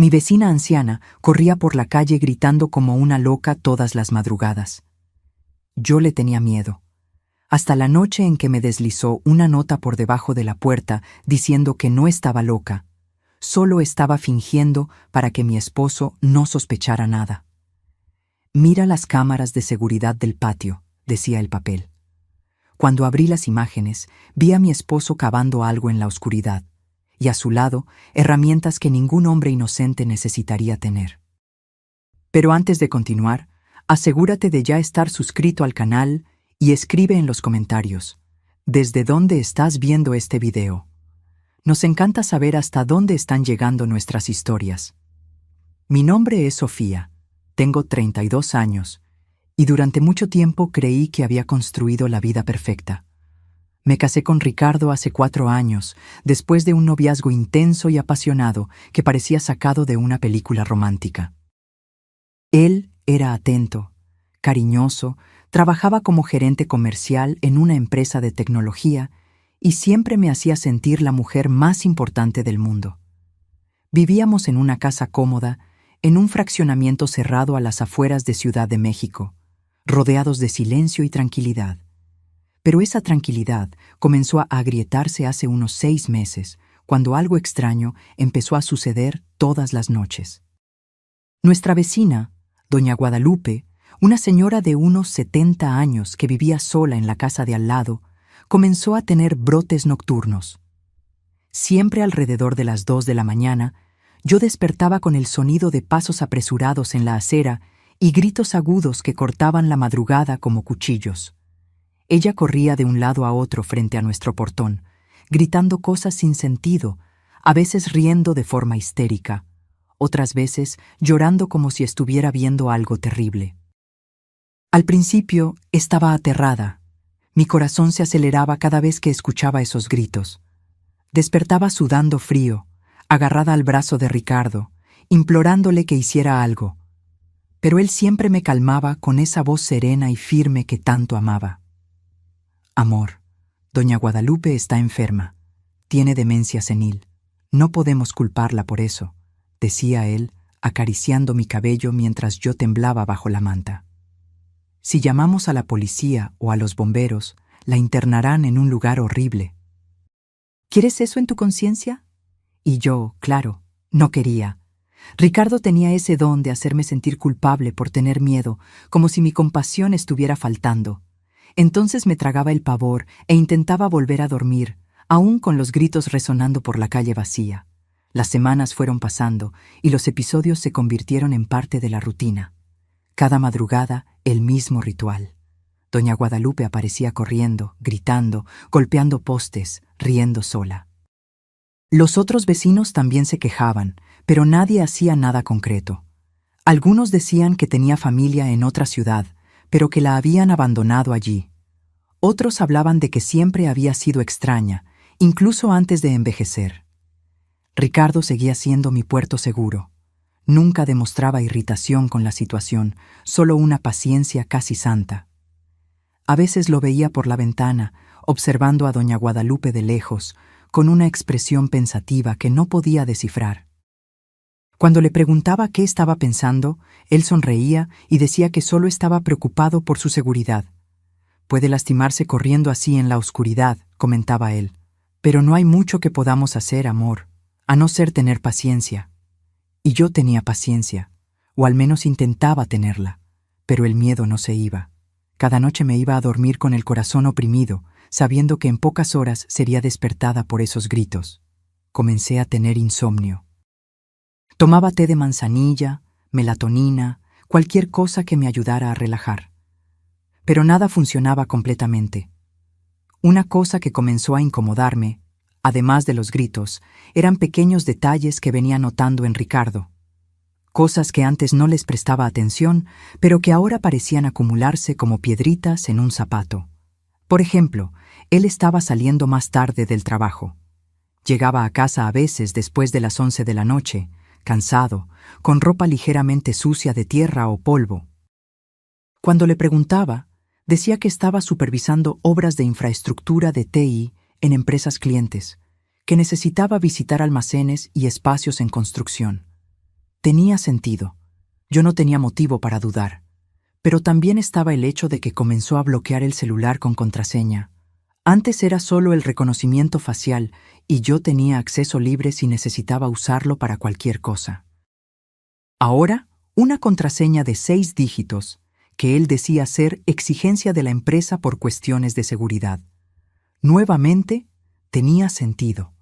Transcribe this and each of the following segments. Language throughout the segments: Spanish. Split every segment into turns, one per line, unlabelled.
Mi vecina anciana corría por la calle gritando como una loca todas las madrugadas. Yo le tenía miedo, hasta la noche en que me deslizó una nota por debajo de la puerta diciendo que no estaba loca, solo estaba fingiendo para que mi esposo no sospechara nada. «Mira las cámaras de seguridad del patio», decía el papel. Cuando abrí las imágenes, vi a mi esposo cavando algo en la oscuridad, y a su lado, herramientas que ningún hombre inocente necesitaría tener. Pero antes de continuar, asegúrate de ya estar suscrito al canal y escribe en los comentarios, ¿desde dónde estás viendo este video? Nos encanta saber hasta dónde están llegando nuestras historias. Mi nombre es Sofía, tengo 32 años, y durante mucho tiempo creí que había construido la vida perfecta. Me casé con Ricardo hace 4 años, después de un noviazgo intenso y apasionado que parecía sacado de una película romántica. Él era atento, cariñoso, trabajaba como gerente comercial en una empresa de tecnología y siempre me hacía sentir la mujer más importante del mundo. Vivíamos en una casa cómoda, en un fraccionamiento cerrado a las afueras de Ciudad de México, rodeados de silencio y tranquilidad. Pero esa tranquilidad comenzó a agrietarse hace unos 6 meses, cuando algo extraño empezó a suceder todas las noches. Nuestra vecina, doña Guadalupe, una señora de unos 70 años que vivía sola en la casa de al lado, comenzó a tener brotes nocturnos. Siempre alrededor de las 2 de la mañana, yo despertaba con el sonido de pasos apresurados en la acera y gritos agudos que cortaban la madrugada como cuchillos. Ella corría de un lado a otro frente a nuestro portón, gritando cosas sin sentido, a veces riendo de forma histérica, otras veces llorando como si estuviera viendo algo terrible. Al principio estaba aterrada. Mi corazón se aceleraba cada vez que escuchaba esos gritos. Despertaba sudando frío, agarrada al brazo de Ricardo, implorándole que hiciera algo. Pero él siempre me calmaba con esa voz serena y firme que tanto amaba. «Amor, doña Guadalupe está enferma. Tiene demencia senil. No podemos culparla por eso», decía él, acariciando mi cabello mientras yo temblaba bajo la manta. «Si llamamos a la policía o a los bomberos, la internarán en un lugar horrible». «¿Quieres eso en tu conciencia?» Y yo, claro, no quería. Ricardo tenía ese don de hacerme sentir culpable por tener miedo, como si mi compasión estuviera faltando. Entonces me tragaba el pavor e intentaba volver a dormir, aún con los gritos resonando por la calle vacía. Las semanas fueron pasando y los episodios se convirtieron en parte de la rutina. Cada madrugada, el mismo ritual. Doña Guadalupe aparecía corriendo, gritando, golpeando postes, riendo sola. Los otros vecinos también se quejaban, pero nadie hacía nada concreto. Algunos decían que tenía familia en otra ciudad, pero que la habían abandonado allí. Otros hablaban de que siempre había sido extraña, incluso antes de envejecer. Ricardo seguía siendo mi puerto seguro. Nunca demostraba irritación con la situación, solo una paciencia casi santa. A veces lo veía por la ventana, observando a doña Guadalupe de lejos, con una expresión pensativa que no podía descifrar. Cuando le preguntaba qué estaba pensando, él sonreía y decía que solo estaba preocupado por su seguridad. «Puede lastimarse corriendo así en la oscuridad», comentaba él. «Pero no hay mucho que podamos hacer, amor, a no ser tener paciencia». Y yo tenía paciencia, o al menos intentaba tenerla, pero el miedo no se iba. Cada noche me iba a dormir con el corazón oprimido, sabiendo que en pocas horas sería despertada por esos gritos. Comencé a tener insomnio. Tomaba té de manzanilla, melatonina, cualquier cosa que me ayudara a relajar. Pero nada funcionaba completamente. Una cosa que comenzó a incomodarme, además de los gritos, eran pequeños detalles que venía notando en Ricardo. Cosas que antes no les prestaba atención, pero que ahora parecían acumularse como piedritas en un zapato. Por ejemplo, él estaba saliendo más tarde del trabajo. Llegaba a casa a veces después de las 11 de la noche, cansado, con ropa ligeramente sucia de tierra o polvo. Cuando le preguntaba, decía que estaba supervisando obras de infraestructura de TI en empresas clientes, que necesitaba visitar almacenes y espacios en construcción. Tenía sentido. Yo no tenía motivo para dudar. Pero también estaba el hecho de que comenzó a bloquear el celular con contraseña. Antes era solo el reconocimiento facial y yo tenía acceso libre si necesitaba usarlo para cualquier cosa. Ahora, una contraseña de 6 dígitos, que él decía ser exigencia de la empresa por cuestiones de seguridad. Nuevamente, tenía sentido.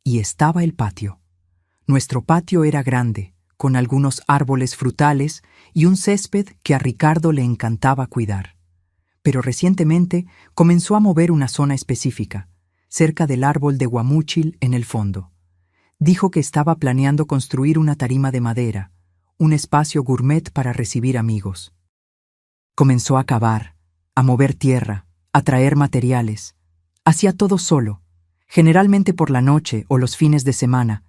Y estaba el patio. Nuestro patio era grande, con algunos árboles frutales y un césped que a Ricardo le encantaba cuidar. Pero recientemente comenzó a mover una zona específica, cerca del árbol de guamúchil en el fondo. Dijo que estaba planeando construir una tarima de madera, un espacio gourmet para recibir amigos. Comenzó a cavar, a mover tierra, a traer materiales. Hacía todo solo, generalmente por la noche o los fines de semana,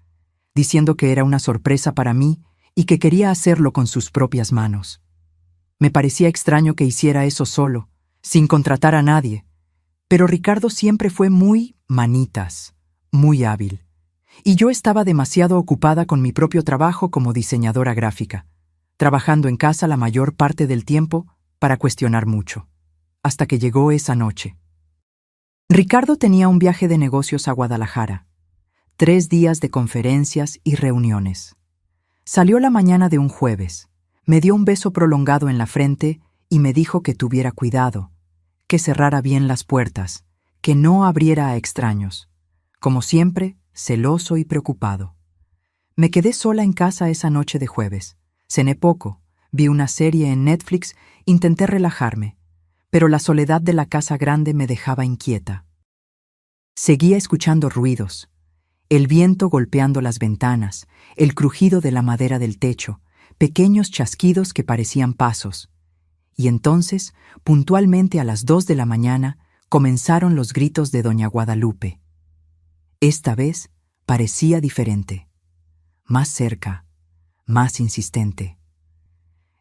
diciendo que era una sorpresa para mí y que quería hacerlo con sus propias manos. Me parecía extraño que hiciera eso solo, sin contratar a nadie, pero Ricardo siempre fue muy manitas, muy hábil, y yo estaba demasiado ocupada con mi propio trabajo como diseñadora gráfica, trabajando en casa la mayor parte del tiempo para cuestionar mucho, hasta que llegó esa noche. Ricardo tenía un viaje de negocios a Guadalajara, 3 días de conferencias y reuniones. Salió la mañana de un jueves, me dio un beso prolongado en la frente y me dijo que tuviera cuidado, que cerrara bien las puertas, que no abriera a extraños. Como siempre, celoso y preocupado. Me quedé sola en casa esa noche de jueves. Cené poco, vi una serie en Netflix, intenté relajarme, pero la soledad de la casa grande me dejaba inquieta. Seguía escuchando ruidos, el viento golpeando las ventanas, el crujido de la madera del techo, pequeños chasquidos que parecían pasos. Y entonces, puntualmente a las 2 de la mañana, comenzaron los gritos de doña Guadalupe. Esta vez parecía diferente, más cerca, más insistente.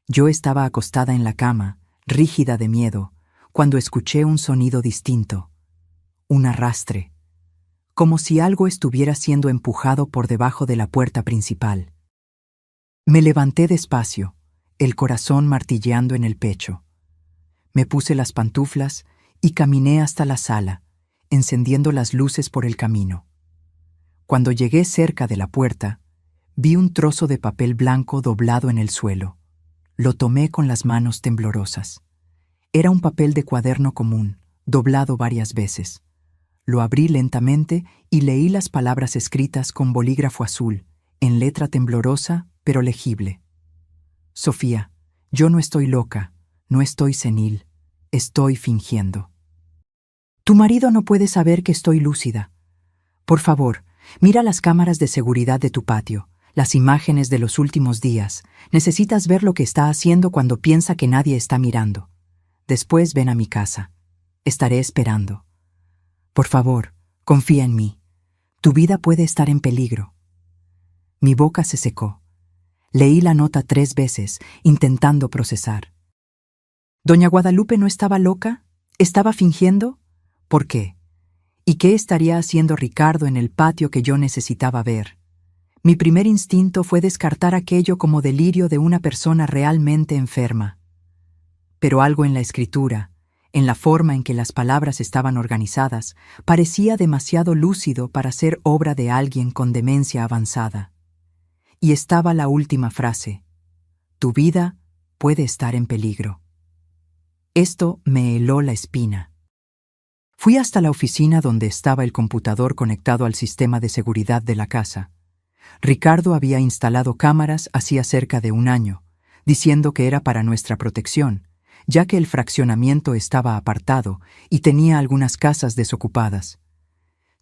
Yo estaba acostada en la cama, rígida de miedo, cuando escuché un sonido distinto, un arrastre, como si algo estuviera siendo empujado por debajo de la puerta principal. Me levanté despacio, el corazón martilleando en el pecho. Me puse las pantuflas y caminé hasta la sala, encendiendo las luces por el camino. Cuando llegué cerca de la puerta, vi un trozo de papel blanco doblado en el suelo. Lo tomé con las manos temblorosas. Era un papel de cuaderno común, doblado varias veces. Lo abrí lentamente y leí las palabras escritas con bolígrafo azul, en letra temblorosa pero legible. Sofía, yo no estoy loca, no estoy senil, estoy fingiendo. Tu marido no puede saber que estoy lúcida. Por favor, mira las cámaras de seguridad de tu patio, las imágenes de los últimos días. Necesitas ver lo que está haciendo cuando piensa que nadie está mirando. Después ven a mi casa. Estaré esperando. Por favor, confía en mí. Tu vida puede estar en peligro. Mi boca se secó. Leí la nota 3 veces, intentando procesar. ¿Doña Guadalupe no estaba loca? ¿Estaba fingiendo? ¿Por qué? ¿Y qué estaría haciendo Ricardo en el patio que yo necesitaba ver? Mi primer instinto fue descartar aquello como delirio de una persona realmente enferma. Pero algo en la escritura, en la forma en que las palabras estaban organizadas, parecía demasiado lúcido para ser obra de alguien con demencia avanzada. Y estaba la última frase: tu vida puede estar en peligro. Esto me heló la espina. Fui hasta la oficina donde estaba el computador conectado al sistema de seguridad de la casa. Ricardo había instalado cámaras hacía cerca de 1 año, diciendo que era para nuestra protección, ya que el fraccionamiento estaba apartado y tenía algunas casas desocupadas.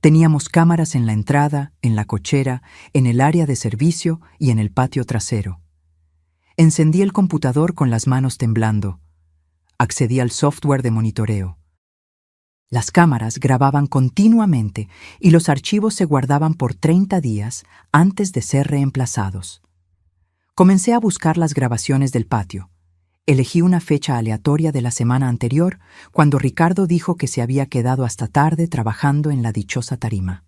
Teníamos cámaras en la entrada, en la cochera, en el área de servicio y en el patio trasero. Encendí el computador con las manos temblando. Accedí al software de monitoreo. Las cámaras grababan continuamente y los archivos se guardaban por 30 días antes de ser reemplazados. Comencé a buscar las grabaciones del patio. Elegí una fecha aleatoria de la semana anterior, cuando Ricardo dijo que se había quedado hasta tarde trabajando en la dichosa tarima.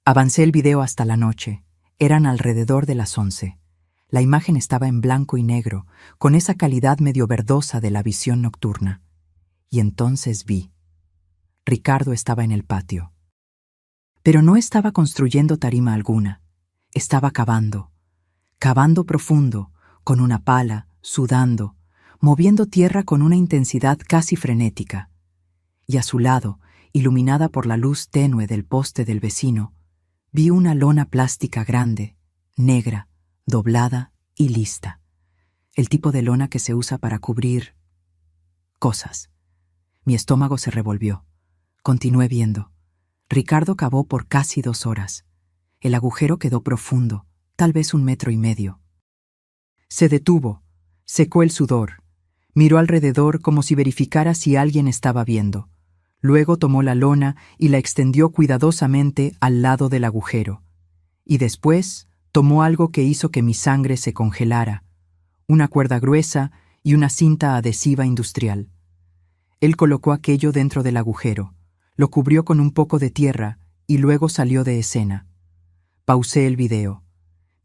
Avancé el video hasta la noche. Eran alrededor de las 11. La imagen estaba en blanco y negro, con esa calidad medio verdosa de la visión nocturna. Y entonces vi. Ricardo estaba en el patio. Pero no estaba construyendo tarima alguna. Estaba cavando profundo, con una pala, sudando, moviendo tierra con una intensidad casi frenética. Y a su lado, iluminada por la luz tenue del poste del vecino, vi una lona plástica grande, negra, doblada y lista. El tipo de lona que se usa para cubrir cosas. Mi estómago se revolvió. Continué viendo. Ricardo cavó por casi 2 horas. El agujero quedó profundo, tal vez 1,5 metros. Se detuvo, secó el sudor, miró alrededor como si verificara si alguien estaba viendo. Luego tomó la lona y la extendió cuidadosamente al lado del agujero. Y después tomó algo que hizo que mi sangre se congelara, una cuerda gruesa y una cinta adhesiva industrial. Él colocó aquello dentro del agujero, lo cubrió con un poco de tierra y luego salió de escena. Pausé el video.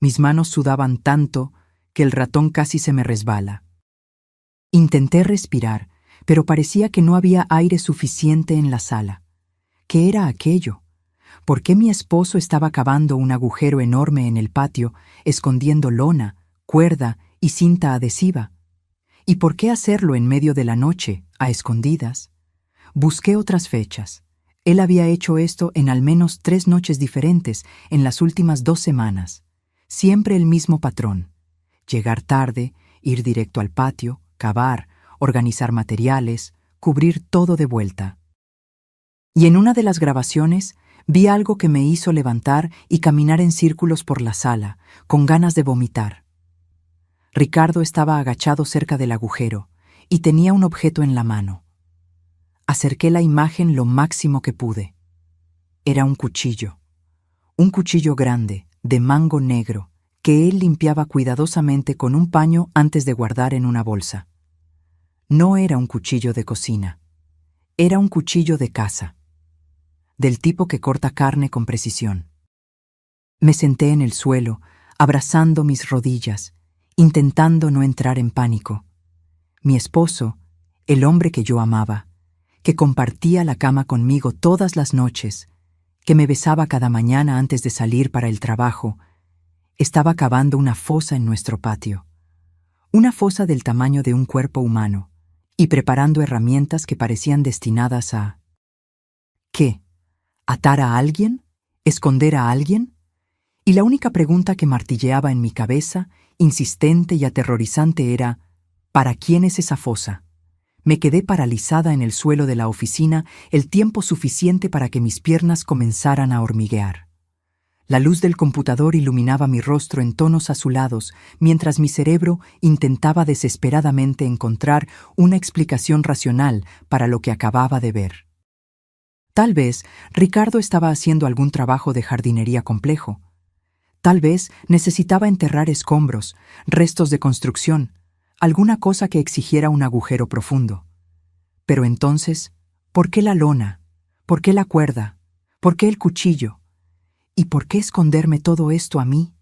Mis manos sudaban tanto que el ratón casi se me resbala. Intenté respirar, pero parecía que no había aire suficiente en la sala. ¿Qué era aquello? ¿Por qué mi esposo estaba cavando un agujero enorme en el patio, escondiendo lona, cuerda y cinta adhesiva? ¿Y por qué hacerlo en medio de la noche, a escondidas? Busqué otras fechas. Él había hecho esto en al menos 3 noches diferentes en las últimas 2 semanas. Siempre el mismo patrón. Llegar tarde, ir directo al patio, cavar, organizar materiales, cubrir todo de vuelta. Y en una de las grabaciones vi algo que me hizo levantar y caminar en círculos por la sala, con ganas de vomitar. Ricardo estaba agachado cerca del agujero y tenía un objeto en la mano. Acerqué la imagen lo máximo que pude. Era un cuchillo grande, de mango negro, que él limpiaba cuidadosamente con un paño antes de guardar en una bolsa. No era un cuchillo de cocina, era un cuchillo de caza, del tipo que corta carne con precisión. Me senté en el suelo, abrazando mis rodillas, intentando no entrar en pánico. Mi esposo, el hombre que yo amaba, que compartía la cama conmigo todas las noches, que me besaba cada mañana antes de salir para el trabajo, estaba cavando una fosa en nuestro patio. Una fosa del tamaño de un cuerpo humano, y preparando herramientas que parecían destinadas a... ¿Qué? ¿Atar a alguien? ¿Esconder a alguien? Y la única pregunta que martilleaba en mi cabeza, insistente y aterrorizante, era ¿para quién es esa fosa? Me quedé paralizada en el suelo de la oficina el tiempo suficiente para que mis piernas comenzaran a hormiguear. La luz del computador iluminaba mi rostro en tonos azulados, mientras mi cerebro intentaba desesperadamente encontrar una explicación racional para lo que acababa de ver. Tal vez Ricardo estaba haciendo algún trabajo de jardinería complejo. Tal vez necesitaba enterrar escombros, restos de construcción, alguna cosa que exigiera un agujero profundo. Pero entonces, ¿por qué la lona? ¿Por qué la cuerda? ¿Por qué el cuchillo? ¿Y por qué esconderme todo esto a mí?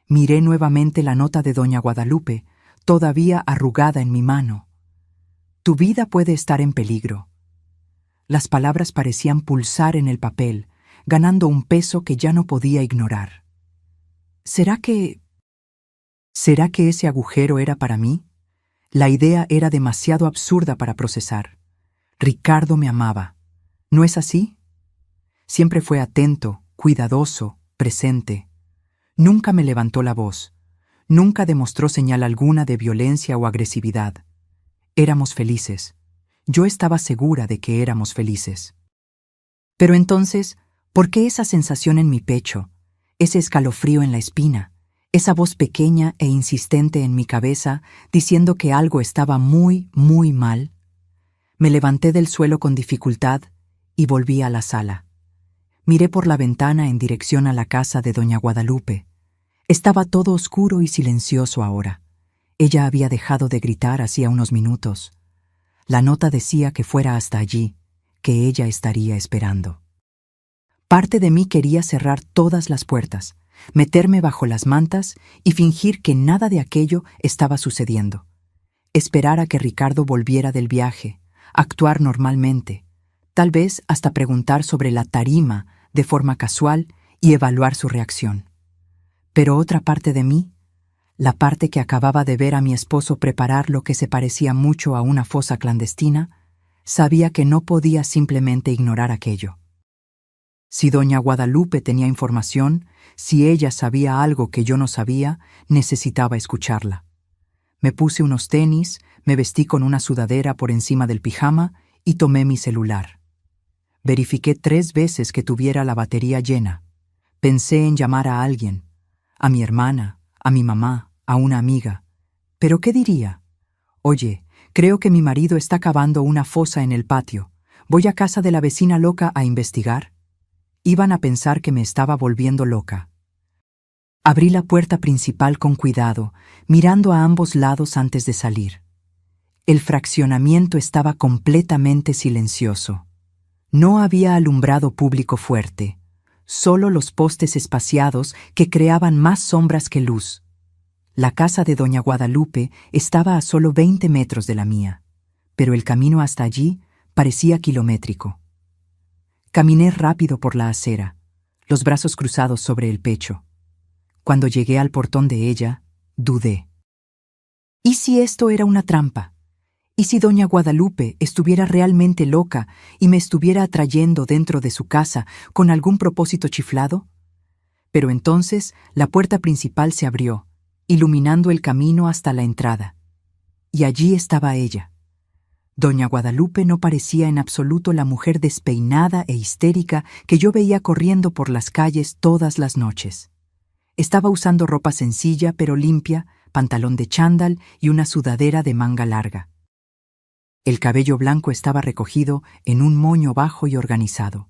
Miré nuevamente la nota de doña Guadalupe, todavía arrugada en mi mano. Tu vida puede estar en peligro. Las palabras parecían pulsar en el papel, ganando un peso que ya no podía ignorar. ¿Será que ese agujero era para mí? La idea era demasiado absurda para procesar. Ricardo me amaba. ¿No es así? Siempre fue atento, cuidadoso, presente. Nunca me levantó la voz. Nunca demostró señal alguna de violencia o agresividad. Éramos felices. Yo estaba segura de que éramos felices. Pero entonces, ¿por qué esa sensación en mi pecho, ese escalofrío en la espina, esa voz pequeña e insistente en mi cabeza diciendo que algo estaba muy, muy mal? Me levanté del suelo con dificultad y volví a la sala. Miré por la ventana en dirección a la casa de doña Guadalupe. Estaba todo oscuro y silencioso ahora. Ella había dejado de gritar hacía unos minutos. La nota decía que fuera hasta allí, que ella estaría esperando. Parte de mí quería cerrar todas las puertas, meterme bajo las mantas y fingir que nada de aquello estaba sucediendo. Esperar a que Ricardo volviera del viaje, actuar normalmente, tal vez hasta preguntar sobre la tarima de forma casual y evaluar su reacción. Pero otra parte de mí, la parte que acababa de ver a mi esposo preparar lo que se parecía mucho a una fosa clandestina, sabía que no podía simplemente ignorar aquello. Si doña Guadalupe tenía información, si ella sabía algo que yo no sabía, necesitaba escucharla. Me puse unos tenis, me vestí con una sudadera por encima del pijama y tomé mi celular. Verifiqué 3 veces que tuviera la batería llena. Pensé en llamar a alguien, a mi hermana, a mi mamá, a una amiga. ¿Pero qué diría? Oye, creo que mi marido está cavando una fosa en el patio. ¿Voy a casa de la vecina loca a investigar? Iban a pensar que me estaba volviendo loca. Abrí la puerta principal con cuidado, mirando a ambos lados antes de salir. El fraccionamiento estaba completamente silencioso. No había alumbrado público fuerte, solo los postes espaciados que creaban más sombras que luz. La casa de doña Guadalupe estaba a solo 20 metros de la mía, pero el camino hasta allí parecía kilométrico. Caminé rápido por la acera, los brazos cruzados sobre el pecho. Cuando llegué al portón de ella, dudé. ¿Y si esto era una trampa? ¿Y si doña Guadalupe estuviera realmente loca y me estuviera atrayendo dentro de su casa con algún propósito chiflado? Pero entonces la puerta principal se abrió, iluminando el camino hasta la entrada. Y allí estaba ella. Doña Guadalupe no parecía en absoluto la mujer despeinada e histérica que yo veía corriendo por las calles todas las noches. Estaba usando ropa sencilla pero limpia, pantalón de chándal y una sudadera de manga larga. El cabello blanco estaba recogido en un moño bajo y organizado,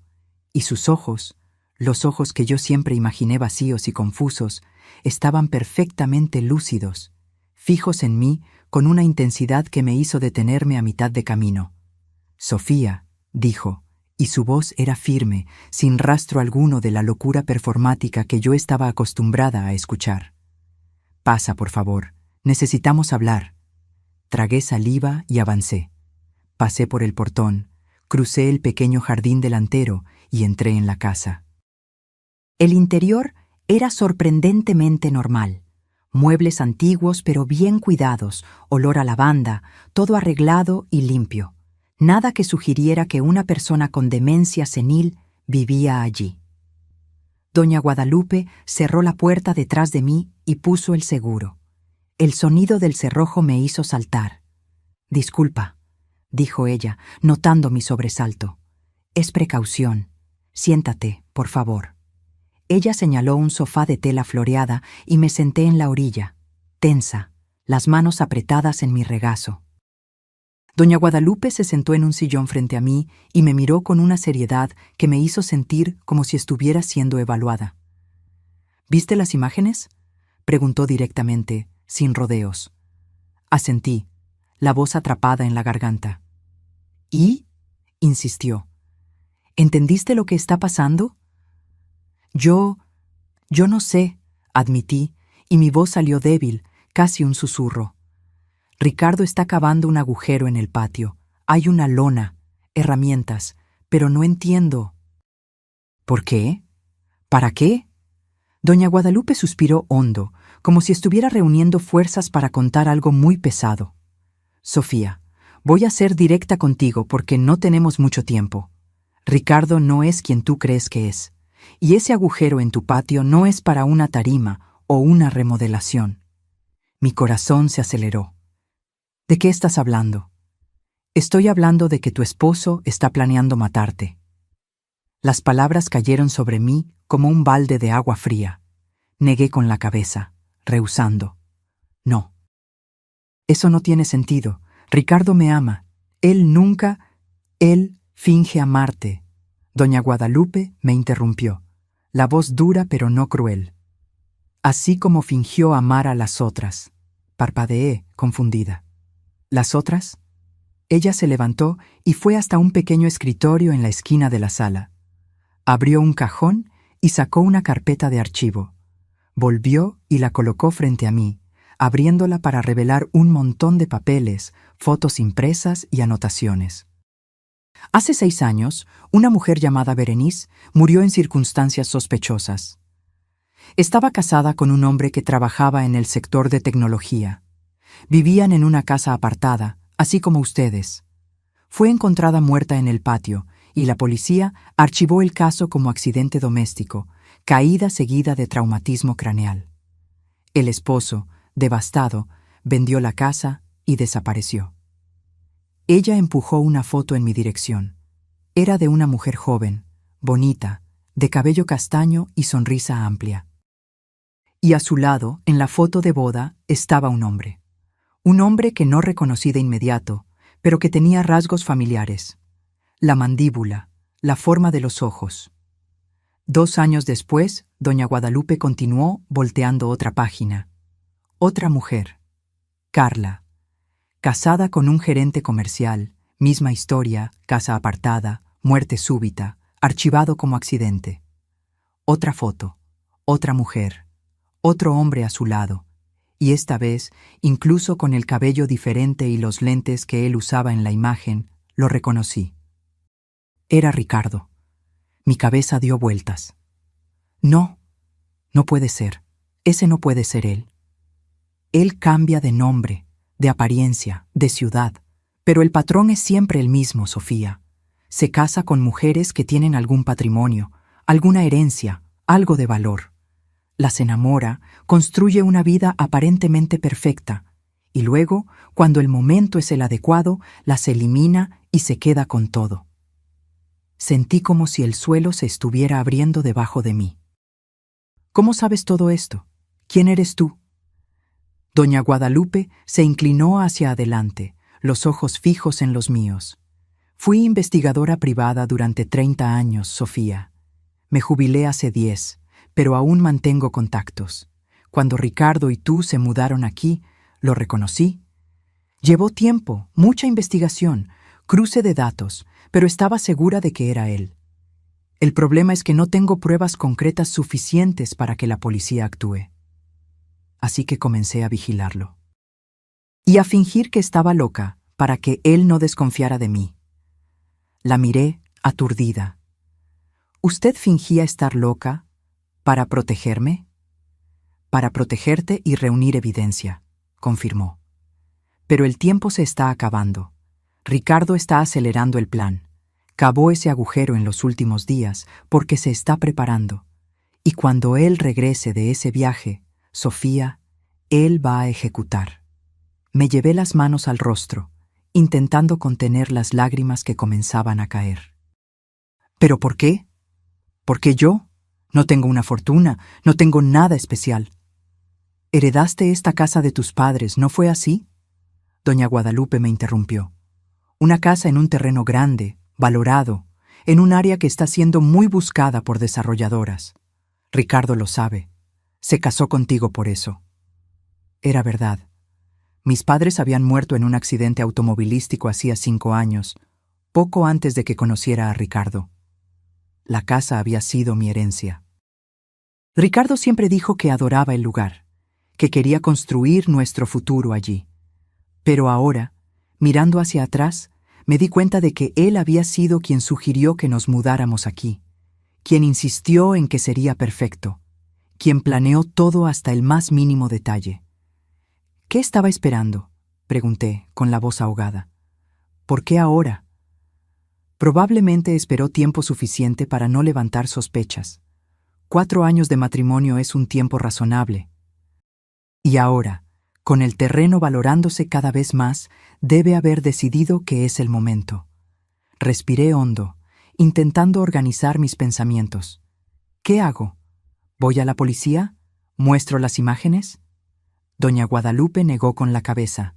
y sus ojos, los ojos que yo siempre imaginé vacíos y confusos, estaban perfectamente lúcidos, fijos en mí con una intensidad que me hizo detenerme a mitad de camino. «Sofía», dijo, y su voz era firme, sin rastro alguno de la locura performática que yo estaba acostumbrada a escuchar. «Pasa, por favor. Necesitamos hablar». Tragué saliva y avancé. Pasé por el portón, crucé el pequeño jardín delantero y entré en la casa. El interior era sorprendentemente normal. Muebles antiguos pero bien cuidados, olor a lavanda, todo arreglado y limpio. Nada que sugiriera que una persona con demencia senil vivía allí. Doña Guadalupe cerró la puerta detrás de mí y puso el seguro. El sonido del cerrojo me hizo saltar. «Disculpa», dijo ella, notando mi sobresalto. «Es precaución. Siéntate, por favor». Ella señaló un sofá de tela floreada y me senté en la orilla, tensa, las manos apretadas en mi regazo. Doña Guadalupe se sentó en un sillón frente a mí y me miró con una seriedad que me hizo sentir como si estuviera siendo evaluada. «¿Viste las imágenes?», preguntó directamente, sin rodeos. Asentí, la voz atrapada en la garganta. «¿Y?», insistió. «¿Entendiste lo que está pasando?» Yo no sé», admití, y mi voz salió débil, casi un susurro. «Ricardo está cavando un agujero en el patio. Hay una lona, herramientas, pero no entiendo». «¿Por qué? ¿Para qué?». Doña Guadalupe suspiró hondo, como si estuviera reuniendo fuerzas para contar algo muy pesado. «Sofía, voy a ser directa contigo porque no tenemos mucho tiempo. Ricardo no es quien tú crees que es. Y ese agujero en tu patio no es para una tarima o una remodelación». Mi corazón se aceleró. «¿De qué estás hablando?». «Estoy hablando de que tu esposo está planeando matarte». Las palabras cayeron sobre mí como un balde de agua fría. Negué con la cabeza, rehusando. «No. Eso no tiene sentido. Ricardo me ama. Él finge amarte». Doña Guadalupe me interrumpió, la voz dura pero no cruel. «Así como fingió amar a las otras», parpadeé, confundida. «¿Las otras?». Ella se levantó y fue hasta un pequeño escritorio en la esquina de la sala. Abrió un cajón y sacó una carpeta de archivo. Volvió y la colocó frente a mí, abriéndola para revelar un montón de papeles, fotos impresas y anotaciones. Hace 6 años, una mujer llamada Berenice murió en circunstancias sospechosas. Estaba casada con un hombre que trabajaba en el sector de tecnología. Vivían en una casa apartada, así como ustedes. Fue encontrada muerta en el patio y la policía archivó el caso como accidente doméstico, caída seguida de traumatismo craneal. El esposo, devastado, vendió la casa y desapareció. Ella empujó una foto en mi dirección. Era de una mujer joven, bonita, de cabello castaño y sonrisa amplia. Y a su lado, en la foto de boda, estaba un hombre. Un hombre que no reconocí de inmediato, pero que tenía rasgos familiares. La mandíbula, la forma de los ojos. 2 años después, doña Guadalupe continuó volteando otra página. Otra mujer, Carla, casada con un gerente comercial, misma historia, casa apartada, muerte súbita, archivado como accidente. Otra foto, otra mujer, otro hombre a su lado, y esta vez, incluso con el cabello diferente y los lentes que él usaba en la imagen, lo reconocí. Era Ricardo. Mi cabeza dio vueltas. No, no puede ser. Ese no puede ser él. Él cambia de nombre, de apariencia, de ciudad, pero el patrón es siempre el mismo, Sofía. Se casa con mujeres que tienen algún patrimonio, alguna herencia, algo de valor. Las enamora, construye una vida aparentemente perfecta, y luego, cuando el momento es el adecuado, las elimina y se queda con todo. Sentí como si el suelo se estuviera abriendo debajo de mí. ¿Cómo sabes todo esto? ¿Quién eres tú? Doña Guadalupe se inclinó hacia adelante, los ojos fijos en los míos. Fui investigadora privada durante 30 años, Sofía. Me jubilé hace 10, pero aún mantengo contactos. Cuando Ricardo y tú se mudaron aquí, lo reconocí. Llevó tiempo, mucha investigación, cruce de datos, pero estaba segura de que era él. El problema es que no tengo pruebas concretas suficientes para que la policía actúe. Así que comencé a vigilarlo. Y a fingir que estaba loca para que él no desconfiara de mí. La miré, aturdida. ¿Usted fingía estar loca para protegerme? Para protegerte y reunir evidencia, confirmó. Pero el tiempo se está acabando. Ricardo está acelerando el plan. Cavó ese agujero en los últimos días porque se está preparando. Y cuando él regrese de ese viaje, Sofía, él va a ejecutar. Me llevé las manos al rostro, intentando contener las lágrimas que comenzaban a caer. ¿Pero por qué? ¿Por qué yo? No tengo una fortuna, no tengo nada especial. Heredaste esta casa de tus padres, ¿no fue así? Doña Guadalupe me interrumpió. Una casa en un terreno grande, valorado, en un área que está siendo muy buscada por desarrolladoras. Ricardo lo sabe. Se casó contigo por eso. Era verdad. Mis padres habían muerto en un accidente automovilístico hacía 5 años, poco antes de que conociera a Ricardo. La casa había sido mi herencia. Ricardo siempre dijo que adoraba el lugar, que quería construir nuestro futuro allí. Pero ahora, mirando hacia atrás, me di cuenta de que él había sido quien sugirió que nos mudáramos aquí, quien insistió en que sería perfecto, quien planeó todo hasta el más mínimo detalle. ¿Qué estaba esperando?, pregunté, con la voz ahogada. ¿Por qué ahora? Probablemente esperó tiempo suficiente para no levantar sospechas. 4 años de matrimonio es un tiempo razonable. Y ahora, con el terreno valorándose cada vez más, debe haber decidido que es el momento. Respiré hondo, intentando organizar mis pensamientos. ¿Qué hago? ¿Voy a la policía? ¿Muestro las imágenes? Doña Guadalupe negó con la cabeza.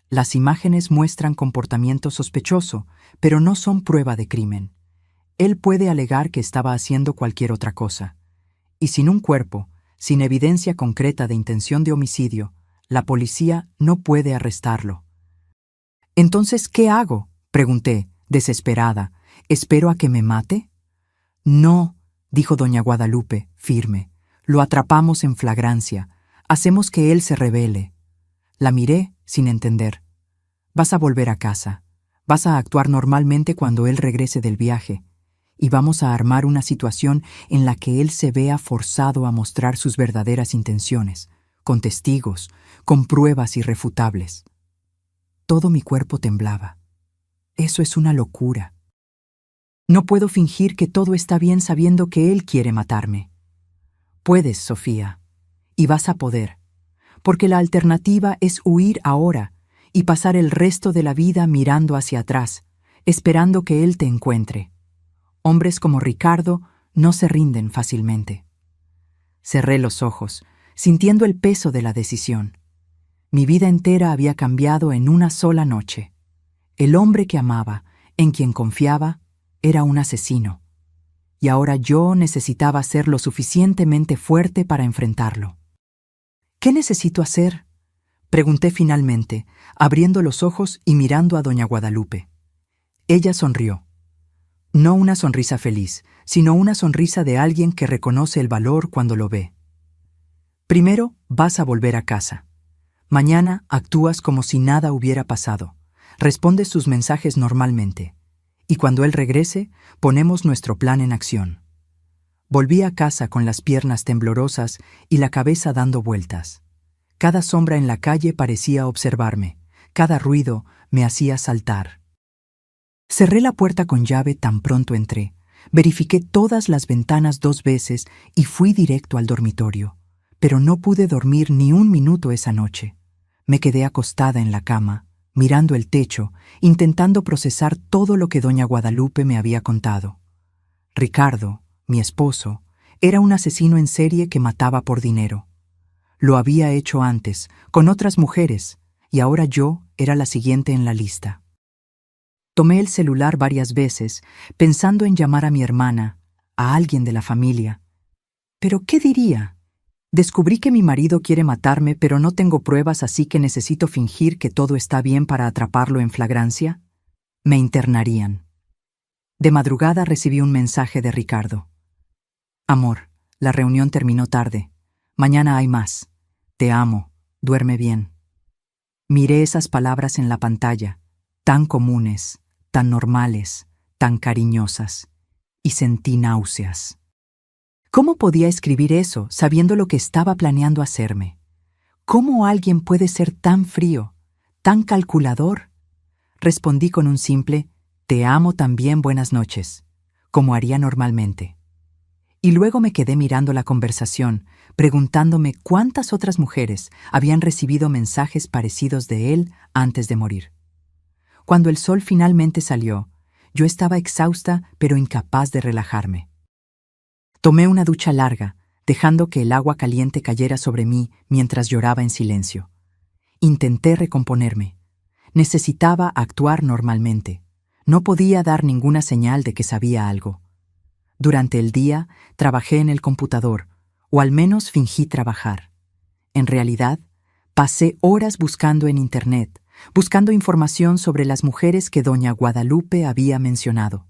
Las imágenes muestran comportamiento sospechoso, pero no son prueba de crimen. Él puede alegar que estaba haciendo cualquier otra cosa. Y sin un cuerpo, sin evidencia concreta de intención de homicidio, la policía no puede arrestarlo. «¿Entonces qué hago?», pregunté, desesperada. «¿Espero a que me mate?». «No», dijo doña Guadalupe, firme. Lo atrapamos en flagrancia. Hacemos que él se rebele. La miré sin entender. Vas a volver a casa. Vas a actuar normalmente cuando él regrese del viaje. Y vamos a armar una situación en la que él se vea forzado a mostrar sus verdaderas intenciones, con testigos, con pruebas irrefutables. Todo mi cuerpo temblaba. Eso es una locura. No puedo fingir que todo está bien sabiendo que él quiere matarme. Puedes, Sofía, y vas a poder, porque la alternativa es huir ahora y pasar el resto de la vida mirando hacia atrás, esperando que él te encuentre. Hombres como Ricardo no se rinden fácilmente. Cerré los ojos, sintiendo el peso de la decisión. Mi vida entera había cambiado en una sola noche. El hombre que amaba, en quien confiaba, era un asesino. Y ahora yo necesitaba ser lo suficientemente fuerte para enfrentarlo. ¿Qué necesito hacer?, pregunté finalmente, abriendo los ojos y mirando a doña Guadalupe. Ella sonrió. No una sonrisa feliz, sino una sonrisa de alguien que reconoce el valor cuando lo ve. Primero, vas a volver a casa. Mañana actúas como si nada hubiera pasado. Respondes sus mensajes normalmente. Y cuando él regrese, ponemos nuestro plan en acción. Volví a casa con las piernas temblorosas y la cabeza dando vueltas. Cada sombra en la calle parecía observarme. Cada ruido me hacía saltar. Cerré la puerta con llave tan pronto entré. Verifiqué todas las ventanas 2 veces y fui directo al dormitorio. Pero no pude dormir ni un minuto esa noche. Me quedé acostada en la cama, mirando el techo, intentando procesar todo lo que doña Guadalupe me había contado. Ricardo, mi esposo, era un asesino en serie que mataba por dinero. Lo había hecho antes, con otras mujeres, y ahora yo era la siguiente en la lista. Tomé el celular varias veces, pensando en llamar a mi hermana, a alguien de la familia. ¿Pero qué diría? Descubrí que mi marido quiere matarme, pero no tengo pruebas, así que necesito fingir que todo está bien para atraparlo en flagrancia. Me internarían. De madrugada recibí un mensaje de Ricardo. Amor, la reunión terminó tarde. Mañana hay más. Te amo. Duerme bien. Miré esas palabras en la pantalla, tan comunes, tan normales, tan cariñosas, y sentí náuseas. ¿Cómo podía escribir eso sabiendo lo que estaba planeando hacerme? ¿Cómo alguien puede ser tan frío, tan calculador? Respondí con un simple, te amo también, buenas noches, como haría normalmente. Y luego me quedé mirando la conversación, preguntándome cuántas otras mujeres habían recibido mensajes parecidos de él antes de morir. Cuando el sol finalmente salió, yo estaba exhausta pero incapaz de relajarme. Tomé una ducha larga, dejando que el agua caliente cayera sobre mí mientras lloraba en silencio. Intenté recomponerme. Necesitaba actuar normalmente. No podía dar ninguna señal de que sabía algo. Durante el día trabajé en el computador, o al menos fingí trabajar. En realidad, pasé horas buscando en Internet, buscando información sobre las mujeres que doña Guadalupe había mencionado.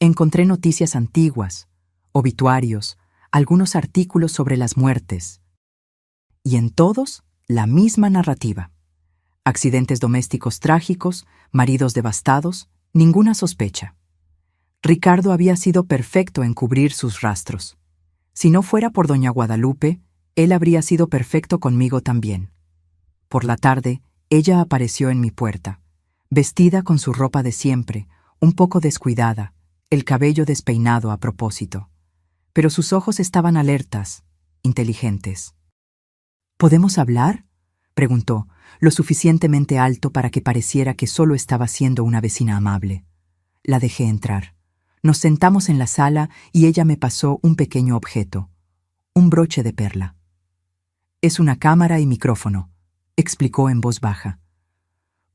Encontré noticias antiguas, obituarios, algunos artículos sobre las muertes. Y en todos, la misma narrativa. Accidentes domésticos trágicos, maridos devastados, ninguna sospecha. Ricardo había sido perfecto en cubrir sus rastros. Si no fuera por doña Guadalupe, él habría sido perfecto conmigo también. Por la tarde, ella apareció en mi puerta, vestida con su ropa de siempre, un poco descuidada, el cabello despeinado a propósito. Pero sus ojos estaban alertas, inteligentes. ¿Podemos hablar?, preguntó, lo suficientemente alto para que pareciera que solo estaba siendo una vecina amable. La dejé entrar. Nos sentamos en la sala y ella me pasó un pequeño objeto, un broche de perla. Es una cámara y micrófono, explicó en voz baja.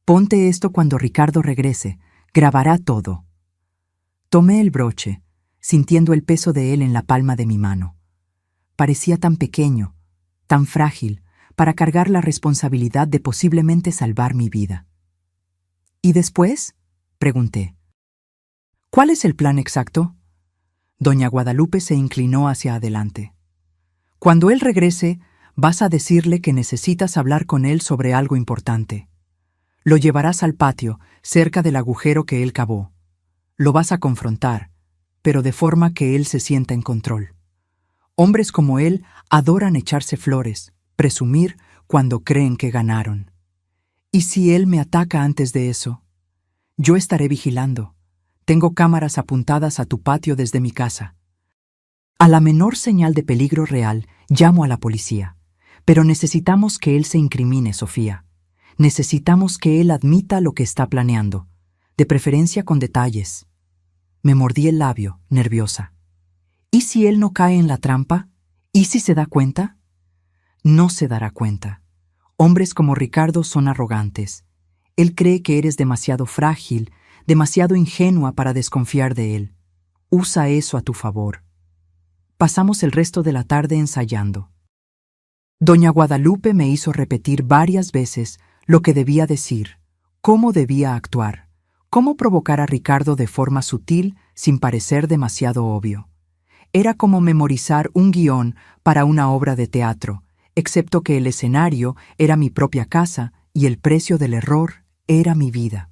Ponte esto cuando Ricardo regrese, grabará todo. Tomé el broche, sintiendo el peso de él en la palma de mi mano. Parecía tan pequeño, tan frágil, para cargar la responsabilidad de posiblemente salvar mi vida. ¿Y después?, pregunté. ¿Cuál es el plan exacto? Doña Guadalupe se inclinó hacia adelante. Cuando él regrese, vas a decirle que necesitas hablar con él sobre algo importante. Lo llevarás al patio, cerca del agujero que él cavó. Lo vas a confrontar, pero de forma que él se sienta en control. Hombres como él adoran echarse flores, presumir cuando creen que ganaron. ¿Y si él me ataca antes de eso? Yo estaré vigilando. Tengo cámaras apuntadas a tu patio desde mi casa. A la menor señal de peligro real, llamo a la policía. Pero necesitamos que él se incrimine, Sofía. Necesitamos que él admita lo que está planeando, de preferencia con detalles. Me mordí el labio, nerviosa. ¿Y si él no cae en la trampa? ¿Y si se da cuenta? No se dará cuenta. Hombres como Ricardo son arrogantes. Él cree que eres demasiado frágil, demasiado ingenua para desconfiar de él. Usa eso a tu favor. Pasamos el resto de la tarde ensayando. Doña Guadalupe me hizo repetir varias veces lo que debía decir, cómo debía actuar, cómo provocar a Ricardo de forma sutil sin parecer demasiado obvio. Era como memorizar un guión para una obra de teatro, excepto que el escenario era mi propia casa y el precio del error era mi vida.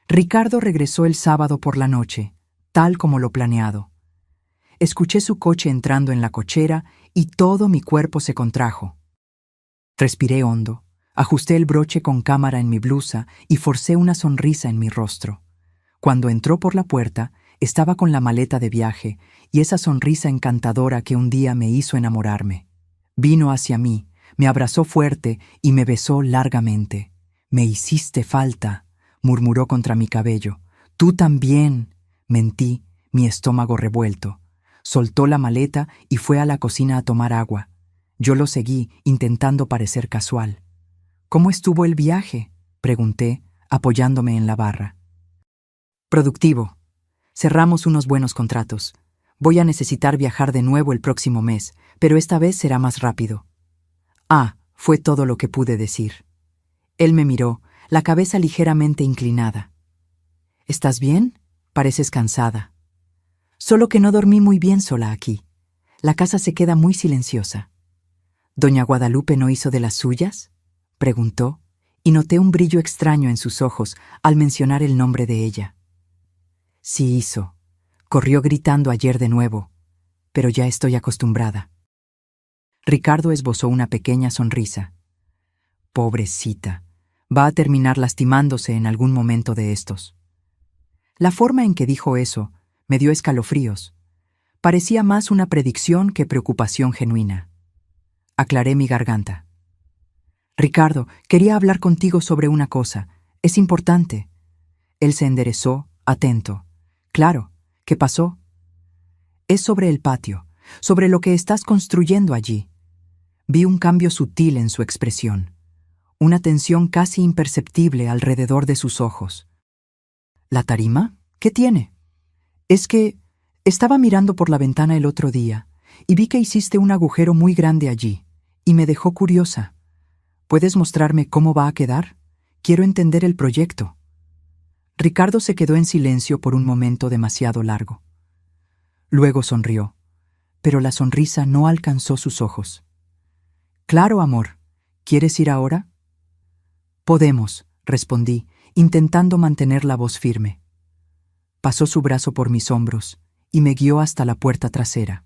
Ricardo regresó el sábado por la noche, tal como lo planeado. Escuché su coche entrando en la cochera y todo mi cuerpo se contrajo. Respiré hondo, ajusté el broche con cámara en mi blusa y forcé una sonrisa en mi rostro. Cuando entró por la puerta, estaba con la maleta de viaje y esa sonrisa encantadora que un día me hizo enamorarme. Vino hacia mí, me abrazó fuerte y me besó largamente. «Me hiciste falta», murmuró contra mi cabello. «Tú también», mentí, mi estómago revuelto. Soltó la maleta y fue a la cocina a tomar agua. Yo lo seguí, intentando parecer casual. «¿Cómo estuvo el viaje?», pregunté, apoyándome en la barra. «Productivo. Cerramos unos buenos contratos. Voy a necesitar viajar de nuevo el próximo mes, pero esta vez será más rápido». Fue todo lo que pude decir. Él me miró, la cabeza ligeramente inclinada. «¿Estás bien? Pareces cansada». «Solo que no dormí muy bien sola aquí. La casa se queda muy silenciosa». «¿Doña Guadalupe no hizo de las suyas?», preguntó, y noté un brillo extraño en sus ojos al mencionar el nombre de ella. «Sí hizo. Corrió gritando ayer de nuevo, pero ya estoy acostumbrada». Ricardo esbozó una pequeña sonrisa. «Pobrecita, va a terminar lastimándose en algún momento de estos». La forma en que dijo eso me dio escalofríos. Parecía más una predicción que preocupación genuina. Aclaré mi garganta. «Ricardo, quería hablar contigo sobre una cosa. Es importante». Él se enderezó, atento. «Claro, ¿qué pasó?». «Es sobre el patio, sobre lo que estás construyendo allí». Vi un cambio sutil en su expresión, una tensión casi imperceptible alrededor de sus ojos. «¿La tarima? ¿Qué tiene?». «Es que estaba mirando por la ventana el otro día y vi que hiciste un agujero muy grande allí, y me dejó curiosa. ¿Puedes mostrarme cómo va a quedar? Quiero entender el proyecto». Ricardo se quedó en silencio por un momento demasiado largo. Luego sonrió, pero la sonrisa no alcanzó sus ojos. «Claro, amor. ¿Quieres ir ahora?». «Podemos», respondí, intentando mantener la voz firme. Pasó su brazo por mis hombros y me guió hasta la puerta trasera.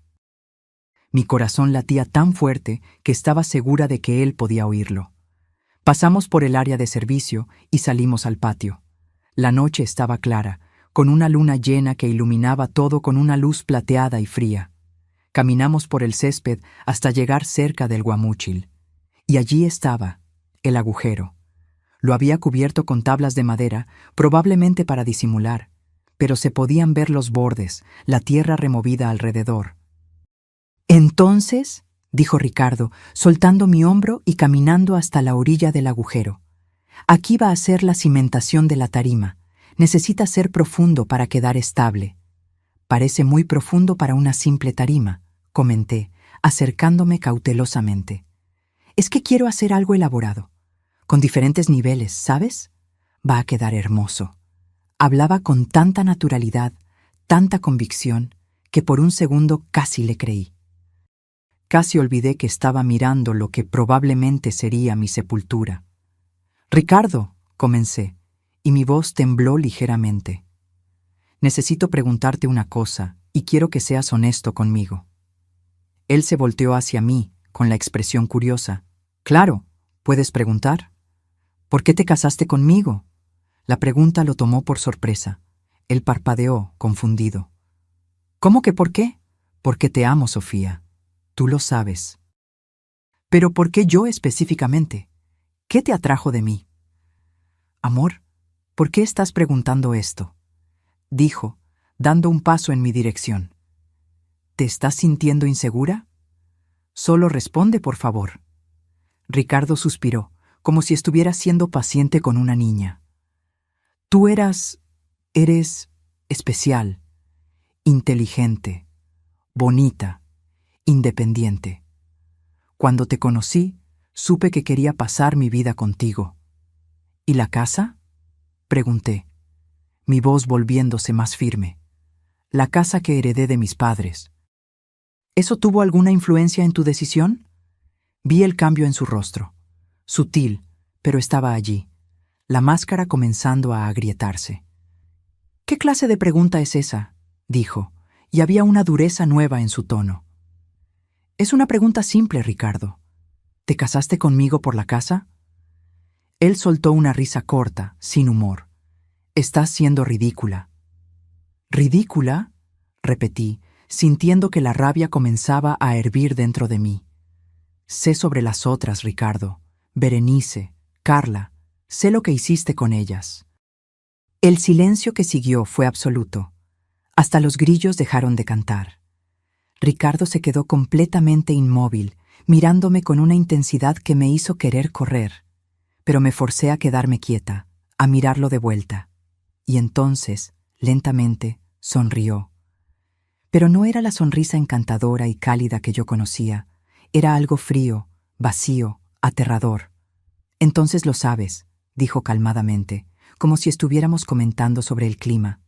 Mi corazón latía tan fuerte que estaba segura de que él podía oírlo. Pasamos por el área de servicio y salimos al patio. La noche estaba clara, con una luna llena que iluminaba todo con una luz plateada y fría. Caminamos por el césped hasta llegar cerca del guamúchil. Y allí estaba, el agujero. Lo había cubierto con tablas de madera, probablemente para disimular, pero se podían ver los bordes, la tierra removida alrededor. «Entonces», dijo Ricardo, soltando mi hombro y caminando hasta la orilla del agujero. «Aquí va a ser la cimentación de la tarima. Necesita ser profundo para quedar estable». «Parece muy profundo para una simple tarima», comenté, acercándome cautelosamente. «Es que quiero hacer algo elaborado, con diferentes niveles, ¿sabes? Va a quedar hermoso». Hablaba con tanta naturalidad, tanta convicción, que por un segundo casi le creí. Casi olvidé que estaba mirando lo que probablemente sería mi sepultura. «Ricardo», comencé, y mi voz tembló ligeramente. «Necesito preguntarte una cosa, y quiero que seas honesto conmigo». Él se volteó hacia mí, con la expresión curiosa. «Claro, puedes preguntar». «¿Por qué te casaste conmigo?» La pregunta lo tomó por sorpresa. Él parpadeó, confundido. «¿Cómo que por qué?» «Porque te amo, Sofía. Tú lo sabes». «¿Pero por qué yo específicamente? ¿Qué te atrajo de mí?» «Amor, ¿por qué estás preguntando esto?», dijo, dando un paso en mi dirección. «¿Te estás sintiendo insegura? Solo responde, por favor». Ricardo suspiró, como si estuviera siendo paciente con una niña. «Tú eres especial, inteligente, bonita, independiente. Cuando te conocí, supe que quería pasar mi vida contigo». «¿Y la casa?», pregunté, mi voz volviéndose más firme. «La casa que heredé de mis padres». «¿Eso tuvo alguna influencia en tu decisión?». Vi el cambio en su rostro. Sutil, pero estaba allí, la máscara comenzando a agrietarse. «¿Qué clase de pregunta es esa?», dijo, y había una dureza nueva en su tono. «Es una pregunta simple, Ricardo. ¿Te casaste conmigo por la casa?». Él soltó una risa corta, sin humor. «Estás siendo ridícula». «¿Ridícula?», repetí, sintiendo que la rabia comenzaba a hervir dentro de mí. «Sé sobre las otras, Ricardo. Berenice, Carla. Sé lo que hiciste con ellas». El silencio que siguió fue absoluto. Hasta los grillos dejaron de cantar. Ricardo se quedó completamente inmóvil, mirándome con una intensidad que me hizo querer correr. Pero me forcé a quedarme quieta, a mirarlo de vuelta. Y entonces, lentamente, sonrió. Pero no era la sonrisa encantadora y cálida que yo conocía. Era algo frío, vacío, aterrador. «Entonces lo sabes», dijo calmadamente, como si estuviéramos comentando sobre el clima.